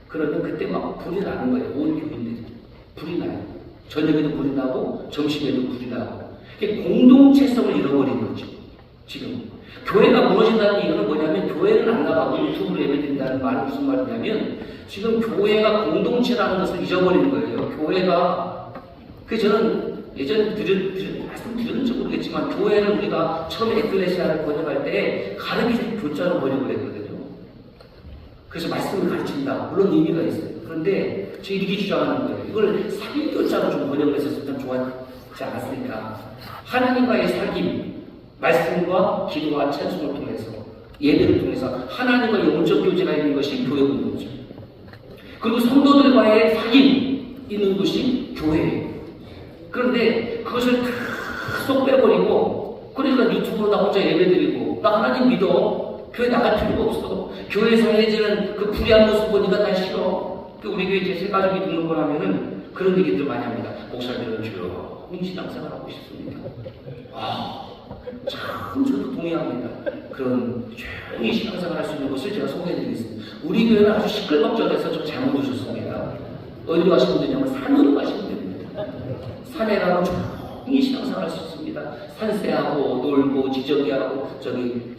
그러면 그때 막 불이 나는 거예요. 온 교인들이 불이 나요. 저녁에도 불이 나고 점심에도 불이 나고. 이게 공동체성을 잃어버린 거죠. 지금 교회가 무너진다는 이유는 뭐냐면 교회는 안 나가고 유튜브로 예배드린다는 말은 무슨 말이냐면 지금 교회가 공동체라는 것을 잊어버리는 거예요. 교회가 저는 예전에 말씀드렸는지 모르겠지만 교회를 우리가 처음에 에클레시아를 번역할 때 가르치는 교자로 번역을 했거든요. 그래서 말씀을 가르친다. 물론 의미가 있어요. 그런데 제가 이렇게 주장하는 거예요. 이걸 사귐교자로 좀 번역을 했었으면 참 좋았지 않았을까. 하나님과의 사귐, 말씀과 기도와 찬송을 통해서 예배를 통해서 하나님과 영적 교제가 있는 것이 교회 공동체. 그리고 성도들과의 사귐 있는 것이 교회예요. 그런데 그것을 다 쏙 빼버리고 그러니까 유튜브로 나 혼자 예배드리고 나 하나님 믿어. 교회 나갈 필요가 없어. 교회에서 해지는 그 불의한 모습 보니까 나 싫어. 우리 교회 이제 새 가족이 듣는 거라면은 그런 얘기들 많이 합니다. 목사님은 조용히 신앙생활 하고 싶습니다. 참 저도 동의합니다. 그런 조용히 신앙생활 할 수 있는 것을 제가 소개해드리겠습니다. 우리 교회는 아주 시끌벅적해서 좀 잘못 오셨습니다. 어디로 가시면 되냐면 산으로 가시면 됩니다. 산에 가면 조용히 신앙생활 할 수 있습니다. 산세하고 놀고 지저귀하고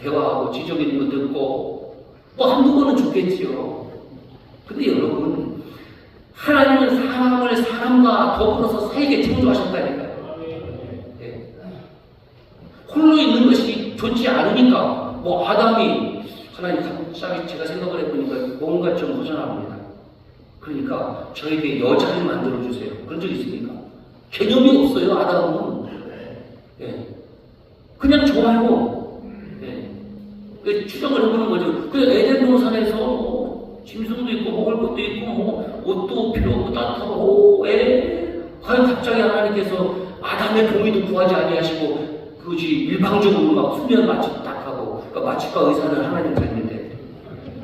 대화하고 지저귀 있는 거 듣고 뭐 한두 번은 좋겠지요. 근데 여러분 하나님은 사람을 사람과 더불어서 살게 창조하셨다니까요. 네. 홀로 있는 것이 좋지 않으니까 뭐 아담이 하나님 갑자기 제가 생각을 해보니까 뭔가 좀 허전합니다. 그러니까 저에게 여자를 만들어주세요. 그런 적 있습니까? 개념이 없어요. 아담은. 네. 그냥 좋아요. 네. 추정을 해보는 거죠. 그 에덴 동산에서 짐승도 있고 먹을 것도 있고 뭐 옷도 필요 없고 따뜻하고 과연 갑자기 하나님께서 아담의 동의도 구하지 아니하시고 그것이 일방적으로 막 수면 마취 딱 하고 그러니까 마취과 의사는 하나님 잘못돼.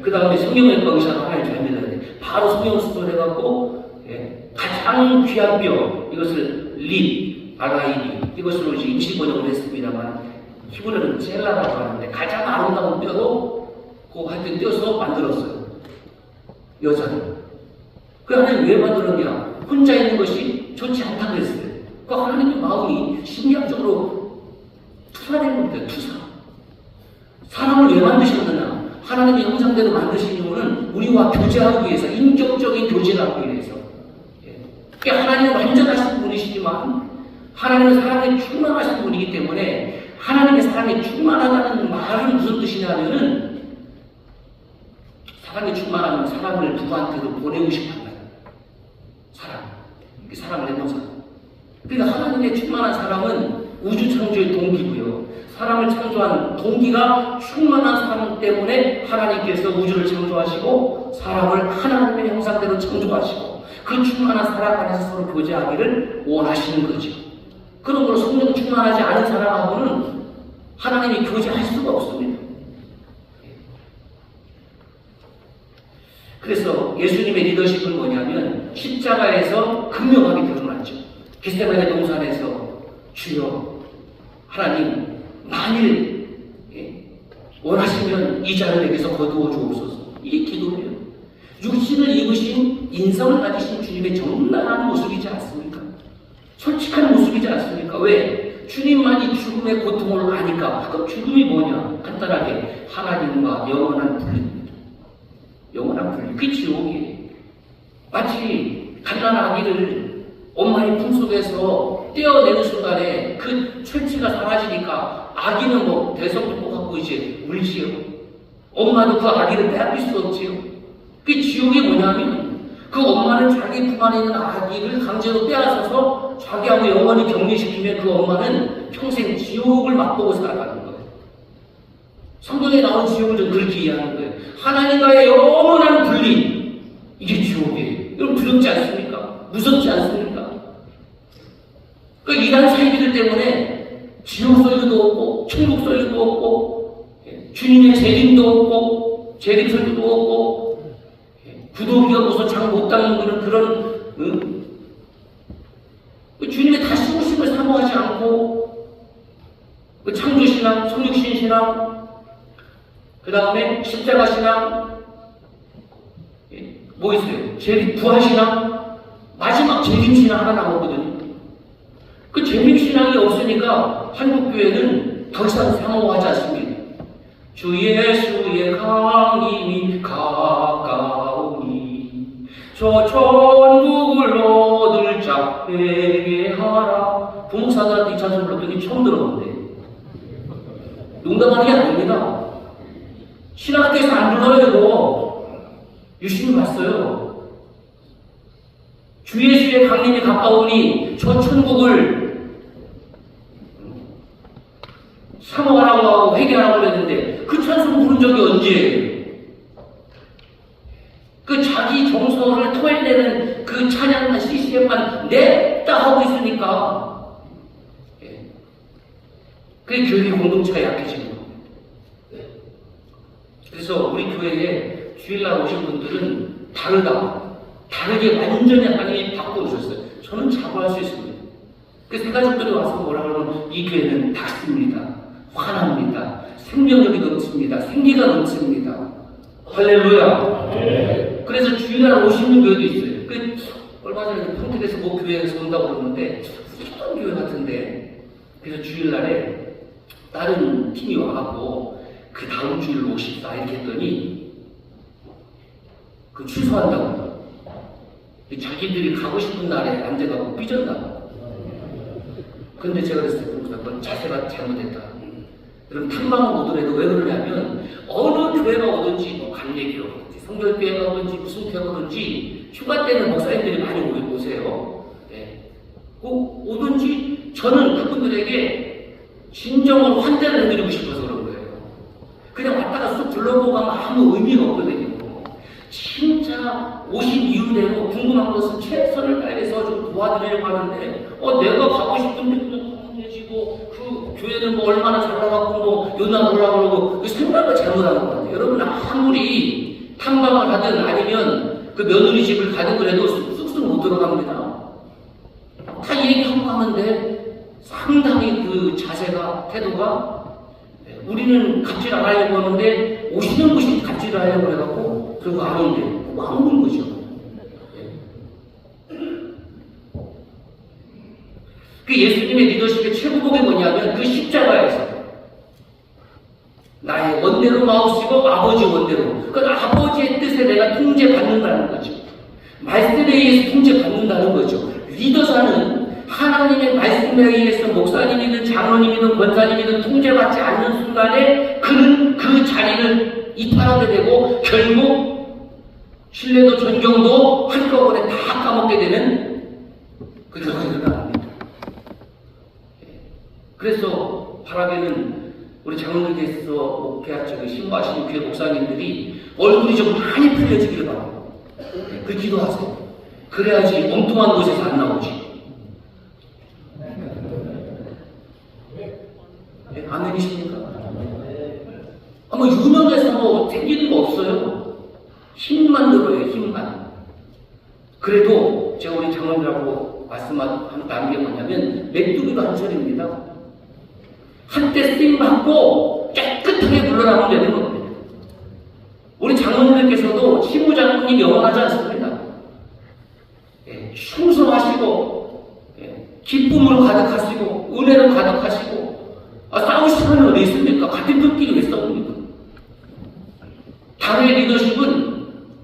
그 다음에 성형외과 의사는 하나님 잘못돼. 바로 성형 수술해갖고 가장 귀한 뼈 이것을 RID 이것으로 이제 임시 번역을 했습니다만 히브리어는 셀라라고 하는데 가장 아름다운 뼈로 그 하여튼 떼어서 만들었어요. 여자를. 그 하나님 왜 만들었냐? 혼자 있는 것이 좋지 않다고 했어요. 그 하나님의 마음이 심리학적으로 투사된 겁니다. 투사. 사람을 왜 만드셨느냐? 하나님의 형상대로 만드신 이유는 우리와 교제하기 위해서, 인격적인 교제를 하기 위해서. 하나님은 완전하신 분이시지만 하나님은 사랑에 충만하신 분이기 때문에 하나님의 사랑에 충만하다는 말은 무슨 뜻이냐면은 사랑에 충만하면 사람을 누구한테도 보내고 싶은 거예요. 사랑을 해놓은 사람. 그러니까 하나님의 충만한 사랑은 우주 창조의 동기고요. 사람을 창조한 동기가 충만한 사랑 때문에 하나님께서 우주를 창조하시고 사람을 하나님의 형상대로 창조하시고 그 충만한 사랑 안에서 서로 교제하기를 원하시는 거죠. 그러므로 성령 충만하지 않은 사람하고는 하나님이 교제할 수가 없습니다. 그래서 예수님의 리더십은 뭐냐면 십자가에서 극명하게 드러났죠. 겟세마네 동산에서 주여 하나님 만일 원하시면 이 잔을 내게서 거두어 주옵소서. 이게 기도예요. 육신을 입으신 인성을 가지신 주님의 정당한 모습이지 않습니까? 솔직한 모습이지 않습니까? 왜? 주님만이 죽음의 고통을 아니까. 그럼 죽음이 뭐냐? 간단하게 하나님과 영원한 분리입니다. 영원한 분리. 그게 지옥이에요. 마치 갓난 아기를 엄마의 품속에서 떼어내는 순간에 그 철치가 사라지니까 아기는 뭐 대성통곡 갖고 이제 울지요. 엄마도 그 아기를 빼앗길 수 없지요. 그 지옥이 뭐냐면 그 엄마는 자기 품 안에 있는 아기를 강제로 빼앗아서 자기하고 영원히 격리시키면 그 엄마는 평생 지옥을 맛보고 살아가는 거예요. 성경에 나온 지옥을 좀 그렇게 이해하는 거예요. 하나님과의 영원한 분리. 이게 지옥이에요. 여러분 두렵지 않습니까? 무섭지 않습니까? 그 이단 사이비들 때문에 지옥 설교도 없고 천국 설교도 없고 주님의 재림도 없고 재림 설교도 없고 구독이 없다는 그런 주님의 다시 오심을 사모하지 않고 창조신앙, 성육신신앙, 그 다음에 십자가신앙, 뭐 있어요? 부활신앙, 마지막 재림신앙 하나 남았거든요. 그 재림신앙이 없으니까 한국교회는 더 이상 사모하지 않습니다. 주 예수의 강림이 가까우니 저 천국을 얻을 자 회개하라. 부목사들한테 이 찬송 불렀더니 처음 들었는데 농담하는 게 아닙니다. 신학교에서 안 불러요 이거. 유심히 봤어요. 주 예수의 강림이 가까우니 저 천국을 사모하라고 하고 회개하라고 그랬는데 그 찬송 부른 적이 언제예요? 그 자기 정서를 토해내는 그 찬양만 CCM만 냈다 하고 있으니까 그게 교회 공동체가 약해지는 겁니다. 그래서 우리 교회에 주일날 오신 분들은 다르게 완전히 하나님이 바꿔오셨어요. 저는 자부할 수 있습니다. 그 세 가족들이 와서 뭐라 그러면 이 교회는 닿습니다. 환합니다. 생명력이 넘칩니다. 생기가 넘칩니다. 할렐루야. 네. 그래서 주일날 오시는 교회도 있어요. 얼마 전에 평택에서 뭐 교회에서 온다고 그러는데 어떤 교회 같은데 그래서 주일날에 다른 팀이 와갖고 그 다음 주일로 오십사 이렇게 했더니 그 취소한다고. 자기들이 가고 싶은 날에 안 돼가고 삐졌다고. 근데 제가 그랬어요. 그건 자세가 잘못됐다. 그럼 탐방을 오더라도 왜 그러냐면 어느 교회가 오든지 뭐 감리교회가 오든지 성결교회가 오든지 무슨 교회가 오든지 휴가 때는 목사님들이 많이 오세요. 네. 꼭 오든지 저는 그분들에게 진정으로 환대를 해드리고 싶어서 그런 거예요. 그냥 왔다가 쑥 둘러보고 가면 아무 의미가 없거든요. 진짜 오신 이유대로 궁금한 것은 최선을 다해서 좀 도와드리려고 하는데 내가 가고 싶은데 그 교회는 뭐 얼마나 잘나갔고 뭐 요나 보려고 그러고 그 생각을 잘못하는 것 같아요. 여러분 아무리 탐방을 하든 아니면 그 며느리 집을 가든 그래도 쑥쑥 못 들어갑니다. 다 얘기하고 가는데 상당히 그 자세가 태도가 우리는 갑질 안 하려고 하는데 오시는 분이 갑질을 하려고 해갖고 그리고 안 온대. 안 오는 거죠. 그 예수님의 리더십의 최고봉이 뭐냐면 그 십자가에서 나의 원대로 마옵시고 아버지 원대로 그 아버지의 뜻에 내가 통제받는다는 거죠. 말씀에 의해서 통제받는다는 거죠. 리더자는 하나님의 말씀에 의해서 목사님이든 장로님이든 권사님이든 통제받지 않는 순간에 그는 그 자리를 이탈하게 되고 결국 신뢰도 존경도 한꺼번에 다 까먹게 되는 그 결과가 일어납니다. 그래서 바라기는 우리 장로님께서 목회하시고 신고하시는 교회 목사님들이 얼굴이 좀 많이 풀려지기를 바랍니다. 그 기도하세요. 그래야지 엉뚱한 곳에서 안 나오지. 아멘이십니까? 뭐 유명해서 뭐 생기는 거 없어요. 힘만 들어요. 힘만. 그래도 제가 우리 장로님하고 말씀한 게 뭐냐면 메뚜기도 한 소리입니다. 한때 쓰임받고 깨끗하게 물러나면 되는 겁니다. 우리 장로님들께서도 신부장로님 영원하지 않습니다. 충성하시고 기쁨으로 가득하시고 은혜로 가득하시고 싸울 시간이 어디 있습니까? 같은 분끼리 왜 싸웁니까? 당의 리더십은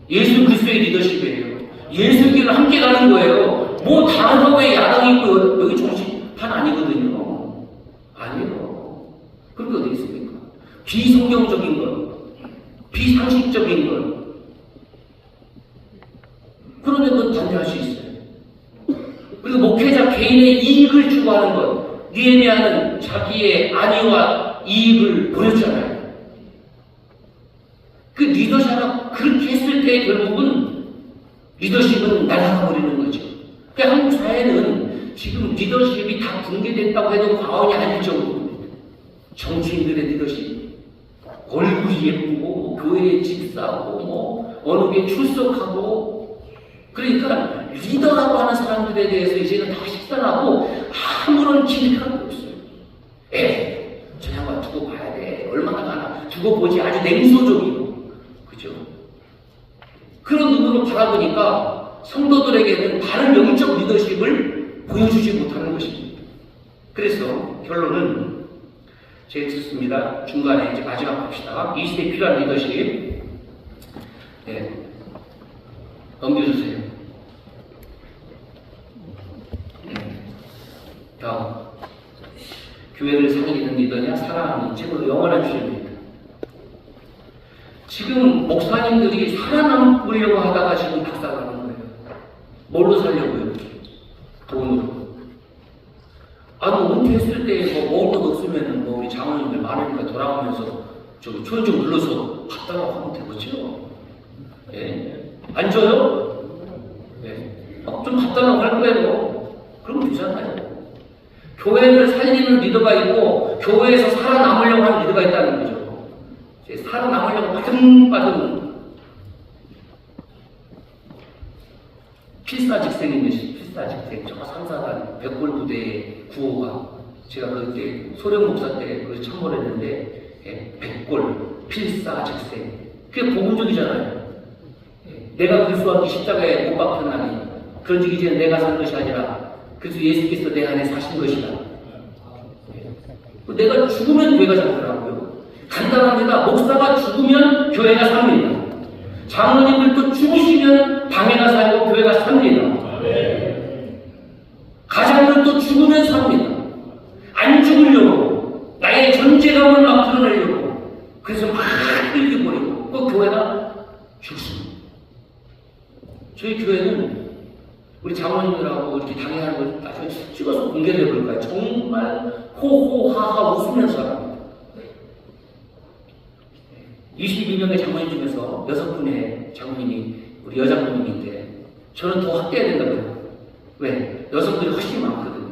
예수 그리스도의 리더십이에요. 예수 길을 함께 가는 거예요. 뭐 다른 사회에 야당이 있고 여기 정치판 아니거든요. 아니에요. 그런 게 어디 있습니까? 비성경적인 것, 비상식적인 것. 그런데 그건 반대할 수 있어요. 그리고 목회자 개인의 이익을 추구하는 것. 느헤미야는 자기의 안위와 이익을 보여주잖아요. 그 리더자가 그렇게 했을 때 결국은 리더십은 날아가 버리는 거죠. 그러니까 한국 사회는 지금 리더십이 다 붕괴됐다고 해도 과언이 아닐 정도입니다. 정치인들의 리더십, 얼굴이 예쁘고 교회에 집사하고 뭐 어느 게 출석하고 그러니까 리더라고 하는 사람들에 대해서 이제는 다 식단하고 아무런 기대가 없어요. 저 양반 두고 봐야 돼. 얼마나 가나. 두고 보지. 아주 냉소적이고. 그죠? 그런 눈으로 바라보니까 성도들에게는 바른 영적 리더십을 보여주지 못하는 것입니다. 그래서 결론은 제가 듣습니다. 중간에 이제 마지막 봅시다. 이 시대에 필요한 리더십. 네. 넘겨주세요. 다음. 교회를 살리는 리더냐, 사랑하는 최고로 영원한 주제입니다. 지금 목사님들이 살아남으려고 하다가 지금 박살나는 거예요. 뭘로 살려고요? 돈으로. 뭐 은퇴했을 때 먹을 것 없으면 우리 장로님들 많으니까 돌아가면서 저기 초연좀 눌러서 받다가 하면 되겠죠? 예. 안 줘요? 예. 좀 받다가 할 거예요. 그러면 되잖아요. 교회를 살리는 리더가 있고 교회에서 살아남으려고 하는 리더가 있다는 거죠. 살아남으려고 빠듬빠듬 필사직생인 것이 필사직생. 저 3사단 100골 부대의 구호가 제가 그때 소련 목사 때 그걸 참고했는데 100골 필사직생. 그게 복음적이잖아요. 내가 그리스도와 십자가에 못 박혔나니 그런즉 이제는 내가 사는 것이 아니라 그래서 예수께서 내 안에 사신 것이다. 내가 죽으면 교회가 살더라고요. 간단합니다. 목사가 죽으면 교회가 삽니다. 장로님들도 죽으시면 당회가 살고 교회가 삽니다. 가장들도 죽으면 삽니다. 안 죽으려고 나의 존재감을 막 드러내려고 그래서 막 흘려버리고 그 교회가 죽습니다. 저희 교회는 우리 장로님들하고 이렇게 당회하는 걸 나중에 찍어서 공개를 해볼까요? 정말 호호하하 웃으면서 합니다. 22명의 장로님 중에서 6분의 장로님이 우리 여장로님인데 저는 더 확대해야 된다고요. 왜? 여성들이 훨씬 많거든요.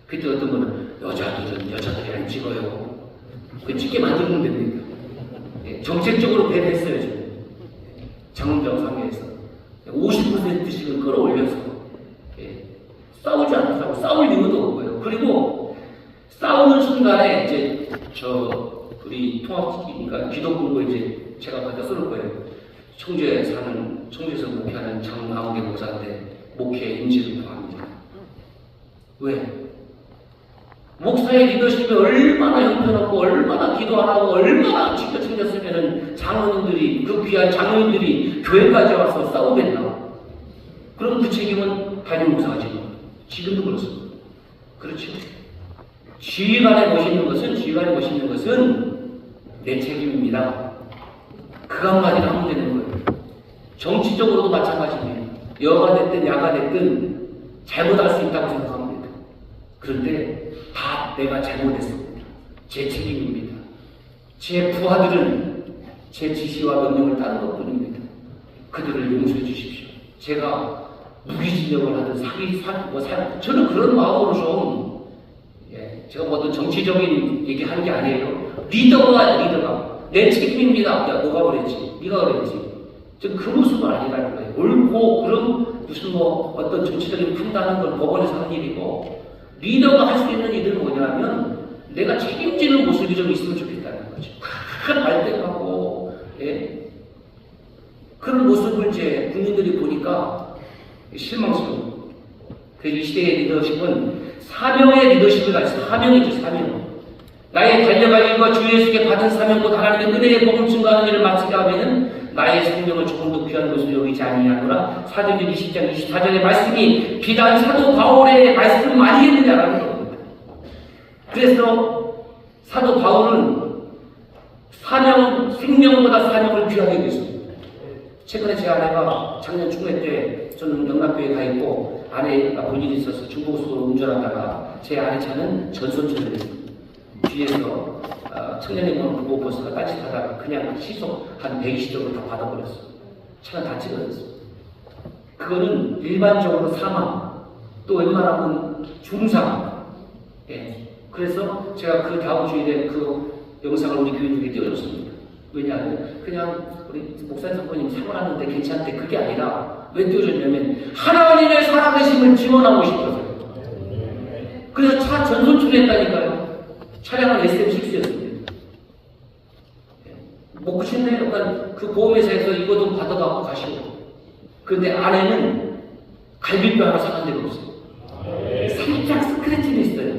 그때 어떤 분은 여자들이 안 찍어요. 그 찍게 만들면 됩니다. 정책적으로 배려했어요. 지금 장로정상회에서 50%씩은 끌어올려서 싸우지 않는다고 싸울 이유도 없고요. 그리고 싸우는 순간에 이제 우리 통합이니까 기독교고 이제 제가 갖다 쓸 거예요. 청주에서 목회하는 장아무개 목사인데 목회 인지를 구합니다. 왜? 목사의 리더십이 얼마나 형편없고 얼마나 기도 안 하고 얼마나 지켜 챙겼으면은 장로님들이 그 귀한 장로님들이 교회까지 와서 싸우겠나? 그럼 그 책임은 담임 목사가 지금도 그렇습니다. 그렇죠? 지휘관에 모시는 것은 내 책임입니다. 그 한마디를 하면 되는 거예요. 정치적으로도 마찬가지입니다. 여가 됐든 야가 됐든 잘못할 수 있다고 생각합니다. 그런데 다 내가 잘못했습니다. 제 책임입니다. 제 부하들은 제 지시와 명령을 따른 것뿐입니다. 그들을 용서해 주십시오. 제가 무기징역을 하든 저는 그런 마음으로 좀 제가 어떤 정치적인 얘기하는 게 아니에요. 리더가 내 책임입니다. 야 너가 그랬지, 네가 그랬지. 지금 그 모습은 아니라는 거예요. 옳고 그럼 무슨 어떤 정치적인 판단은 건 법원에서 하는 일이고 리더가 할 수 있는 일은 뭐냐면 내가 책임지는 모습이 좀 있으면 좋겠다는 거죠. 발등하고 그런 모습을 이제 국민들이 보니까 실망스러워. 이 시대의 리더십은 사명의 리더십을 가지고 사명이죠. 사명. 나의 달려갈 일과 주 예수께 받은 사명과 하나님의 은혜의 복음 증거하는 일을 마치게 하면은 나의 생명을 조금 더 귀한 것으로 여기지 아니하노라. 사도행전 20장 24절의 말씀이 비단 사도 바울의 말씀 아니겠느냐라는 겁니다. 그래서 사도 바울은 생명보다 사명을 귀하게 여겼습니다. 최근에 제 아내가 작년 중회 때 저는 영남교에 가 있고 아내가 본인이 있어서 중고속도로 운전하다가 제 아내 차는 전선처를 했습니다. 뒤에서 청년인권 부고버스가 딴짓하다가 그냥 시속 한 120정도 다 받아버렸어. 차는 다 찌그러졌어. 그거는 일반적으로 사망, 또 웬만하면 중상. 그래서 제가 그 다음 주일에 그 영상을 우리 교인들에게 띄워줬습니다. 왜냐하면 그냥 우리 목사님 선생님 사고 났는데 괜찮대 그게 아니라 왜 띄워줬냐면 하나님의 살아계심을 증언하고 싶어서요. 그래서 차 전소출을 했다니까요. 차량은 SM6였습니다. 못 붙였네. 약간 그 보험회사에서 이것도 받아갖고 가시고. 그런데 안에는 갈비뼈 하나 사간 데가 없어요. 살짝 스크래치는 있어요.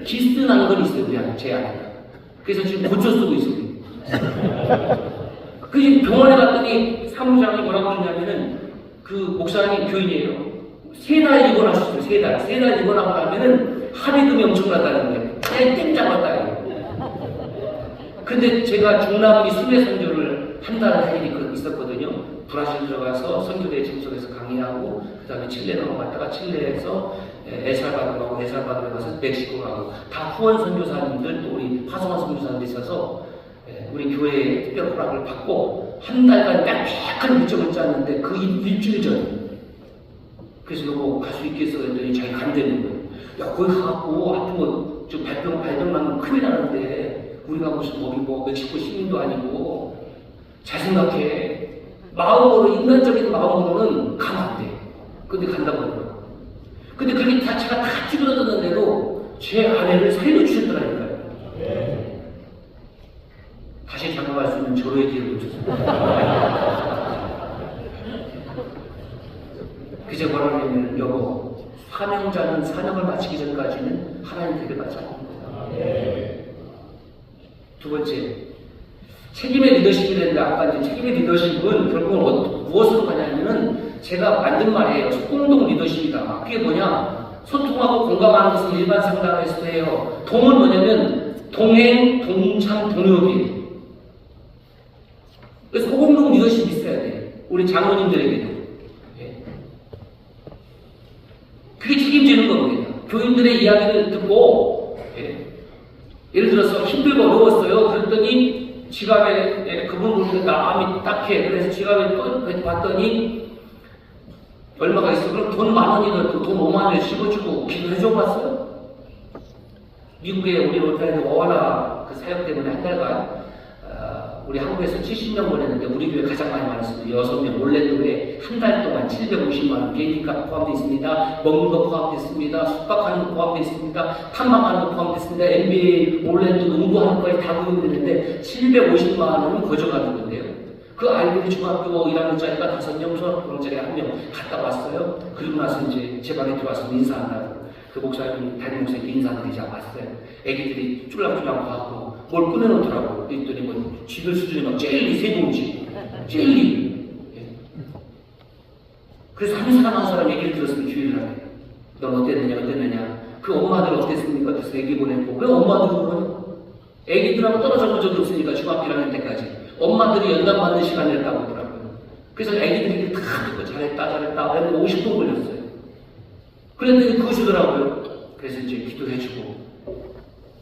기스 난 건 있어요. 그냥 제 안에가. 그래서 지금 고쳐 쓰고 있어요. 그 병원에 갔더니 사무장이 뭐라고 그러냐면은 그 목사님 교인이에요. 3달 입원하셨어요. 3달. 3달 입원하고 나면은 합의금이 엄청나다는 거예요. 그냥 땡 잡았다. 근데 제가 중남미 순회 선교를 한 달 할 일이 있었거든요. 브라질 들어가서 선교대에 참석해서 강의하고 그 다음에 칠레 넘어갔다가 칠레에서 에살바도르 가서 멕시코 가고 다 후원 선교사님들 또 우리 파송한 선교사님들 있어서 우리 교회에 특별 허락을 받고 한 달간 빽빽한 일정을 짰는데 그 일주일 전 그래서 여보 갈 수 있겠어 했더니 자기 간다는 거예요. 야 거기 가갖고 아픈 거 좀 발병나면 큰일 나는데 우리가 무슨 뭐 멕시코 시민도 아니고 잘 생각해. 마음으로 인간적인 마음으로는 가면 안 돼. 근데 간다고 그러더라고요. 근데 그게 다 제가 다 찌그러졌는데도 제 아내를 살려주셨더라니까요. 다시 장가갈 수 있는 절호의 기회를 놓쳤습니다. 그제 뭐라 그러냐면 여보 사명자는 사명을 마치기 전까지는 하나님 데려가지 않습니다. 두 번째 책임의 리더십이라는데 아까 이제 책임의 리더십은 결국은 무엇으로 가냐면은 제가 만든 말이에요. 공동 리더십이다. 그게 뭐냐? 소통하고 공감하는 것은 일반 상담에서 해요. 동은 뭐냐면 동행, 동참, 동역이에요. 그래서 공동 리더십이 있어야 돼요. 우리 장로님들에게도. 그게 책임지는 겁니다. 교인들의 이야기를 듣고 예를 들어서 힘들고 어려웠어요. 그랬더니 지갑에 그분 보니까 마음이 딱해. 그래서 지갑에 또 봤더니 얼마가 있어. 그럼 돈 10,000원이나 돈 50,000원 씹어주고 기도해줘 봤어요? 미국에 우리 올타에서 어와나 그 사역 때문에 한 달간 우리 한국에서 70명 보냈는데 우리 교회 가장 많이 많았습니다. 6명 올랜도에 한 달 동안 750만 원 비행기값 포함되어 있습니다. 먹는 거 포함되어 있습니다. 숙박하는 거 포함되어 있습니다. 탐방하는 거 포함되어 있습니다. NBA 올랜도 농구하는 거에 다 포함되는데 750만 원은 거저가는 건데요. 그 아이들이 중학교 1학년짜리가 5명, 초등학교짜리 1명 갔다 왔어요. 그리고 나서 이제 제 방에 들어와서 인사한다고. 그 목사님, 담임 목사님 인사드리자 왔어요. 애기들이 쫄랑쫄랑 와갖고 뭘 꺼내놓더라고. 그랬더니 뭐 쥐들 수준이 막 젤리 3봉지. 젤리. 그래서 한 사람 얘기를 들었으면 주의를 하래요. 넌 어땠느냐? 그 엄마들 어땠습니까? 그래서 애기 보냈고. 왜 엄마들은 그러냐? 애기들하고 떨어져 본 적이 없으니까 중학교 1학년 때까지. 엄마들이 연단 받는 시간이었다고 하더라고요. 그래서 애기들이 다 듣고 잘했다. 그래서 50분 걸렸어요. 그랬더니 그거 주더라고요. 그래서 이제 기도해주고.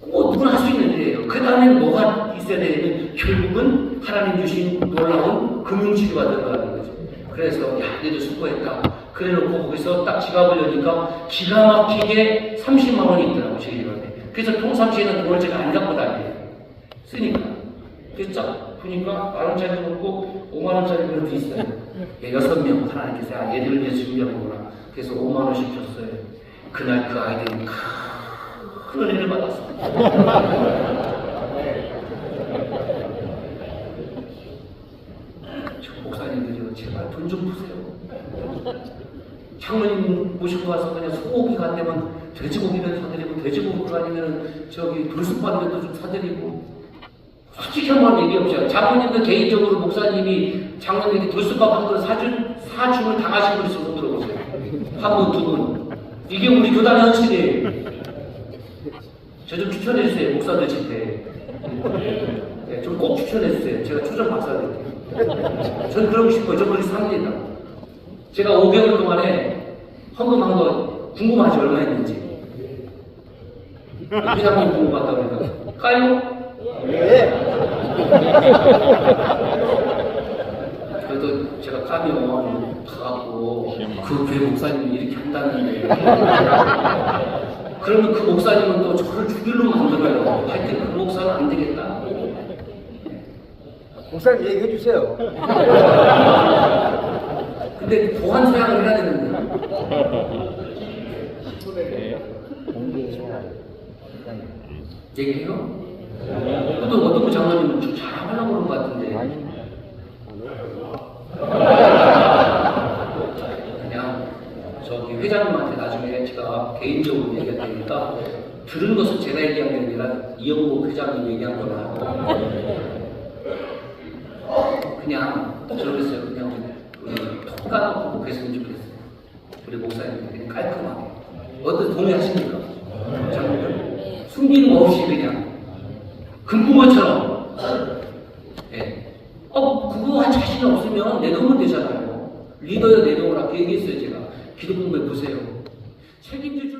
누구나 할 수 있는 일이에요. 그 다음에 뭐가 있어야 되냐면 결국은 하나님 주신 놀라운 금융치료가 들어가는 거죠. 그래서 야, 얘도 수고했다. 그래놓고 거기서 딱 지갑을 여니까 기가 막히게 30만 원이 있더라고, 제 지갑에. 그래서 통상시에는 돈을 제가 안 갖고 다녀요. 쓰니까. 그래서 딱 보니까 10,000원짜리 놓고 50,000원짜리 그릇도 있어요. 6명 하나님께서 얘들을 위해서 준비하는구나. 그래서 5만 원씩 줬어요. 그날 그 아이들이 큰 은혜를 받았어요. 저 목사님들이요, 제발 돈 좀 푸세요. 장로님 모시고 와서 그냥 소고기 간다면 돼지고기를 사드리고, 돼지고기가 아니면 저기 돌솥밥이라도 좀 사드리고. 솔직히 한번 얘기해보세요. 장로님들 개인적으로 목사님이 장로님에게 돌솥밥 한 그릇 사줌을 당하신 분이 있어서 들어보세요. 한 분, 두 분. 이게 우리 교단 현실이에요. 저 좀 추천해주세요. 목사들 집회. 네, 좀 꼭 추천해주세요. 제가 초청 박사드릴게요. 전 그러고 싶어요. 저 그렇게 삽니다. 제가 5개월 동안에 헌금한 거 궁금하지 얼마 했는지. 회장님 궁금하다 그러니까. 까요? 그래도 제가 까면 가갖고 그 교회 목사님이 이렇게 한다는데 그러면 그 목사님은 또 저를 죽일로 만들어요. 하여튼 그 목사는 안 되겠다. 목사님 얘기해 주세요. 근데 근데 보안 소양을 해야 되는데. 얘기해요? 어떤 장관님은 좀 잘하려고 그런 것 같은데. 그냥 저기 회장님한테 나중에 제가 개인적으로 얘기할 테니까 들은 것은 제가 얘기한 게 아니라 이영복 회장님 얘기한 거라. 그냥 저러겠어요. 그냥 우리 톡 까놓고 목했으면 좋겠어요. 우리 목사님 그냥 깔끔하게. 어떤 동의하십니까? 장관님? 숨기는 거 없이 그냥 금붕어처럼. 예. 그거 한 자신이 없으면 내놓으면 되잖아요. 리더여 내놓으라고 얘기했어요 제가. 기도 공부해 보세요. 책임질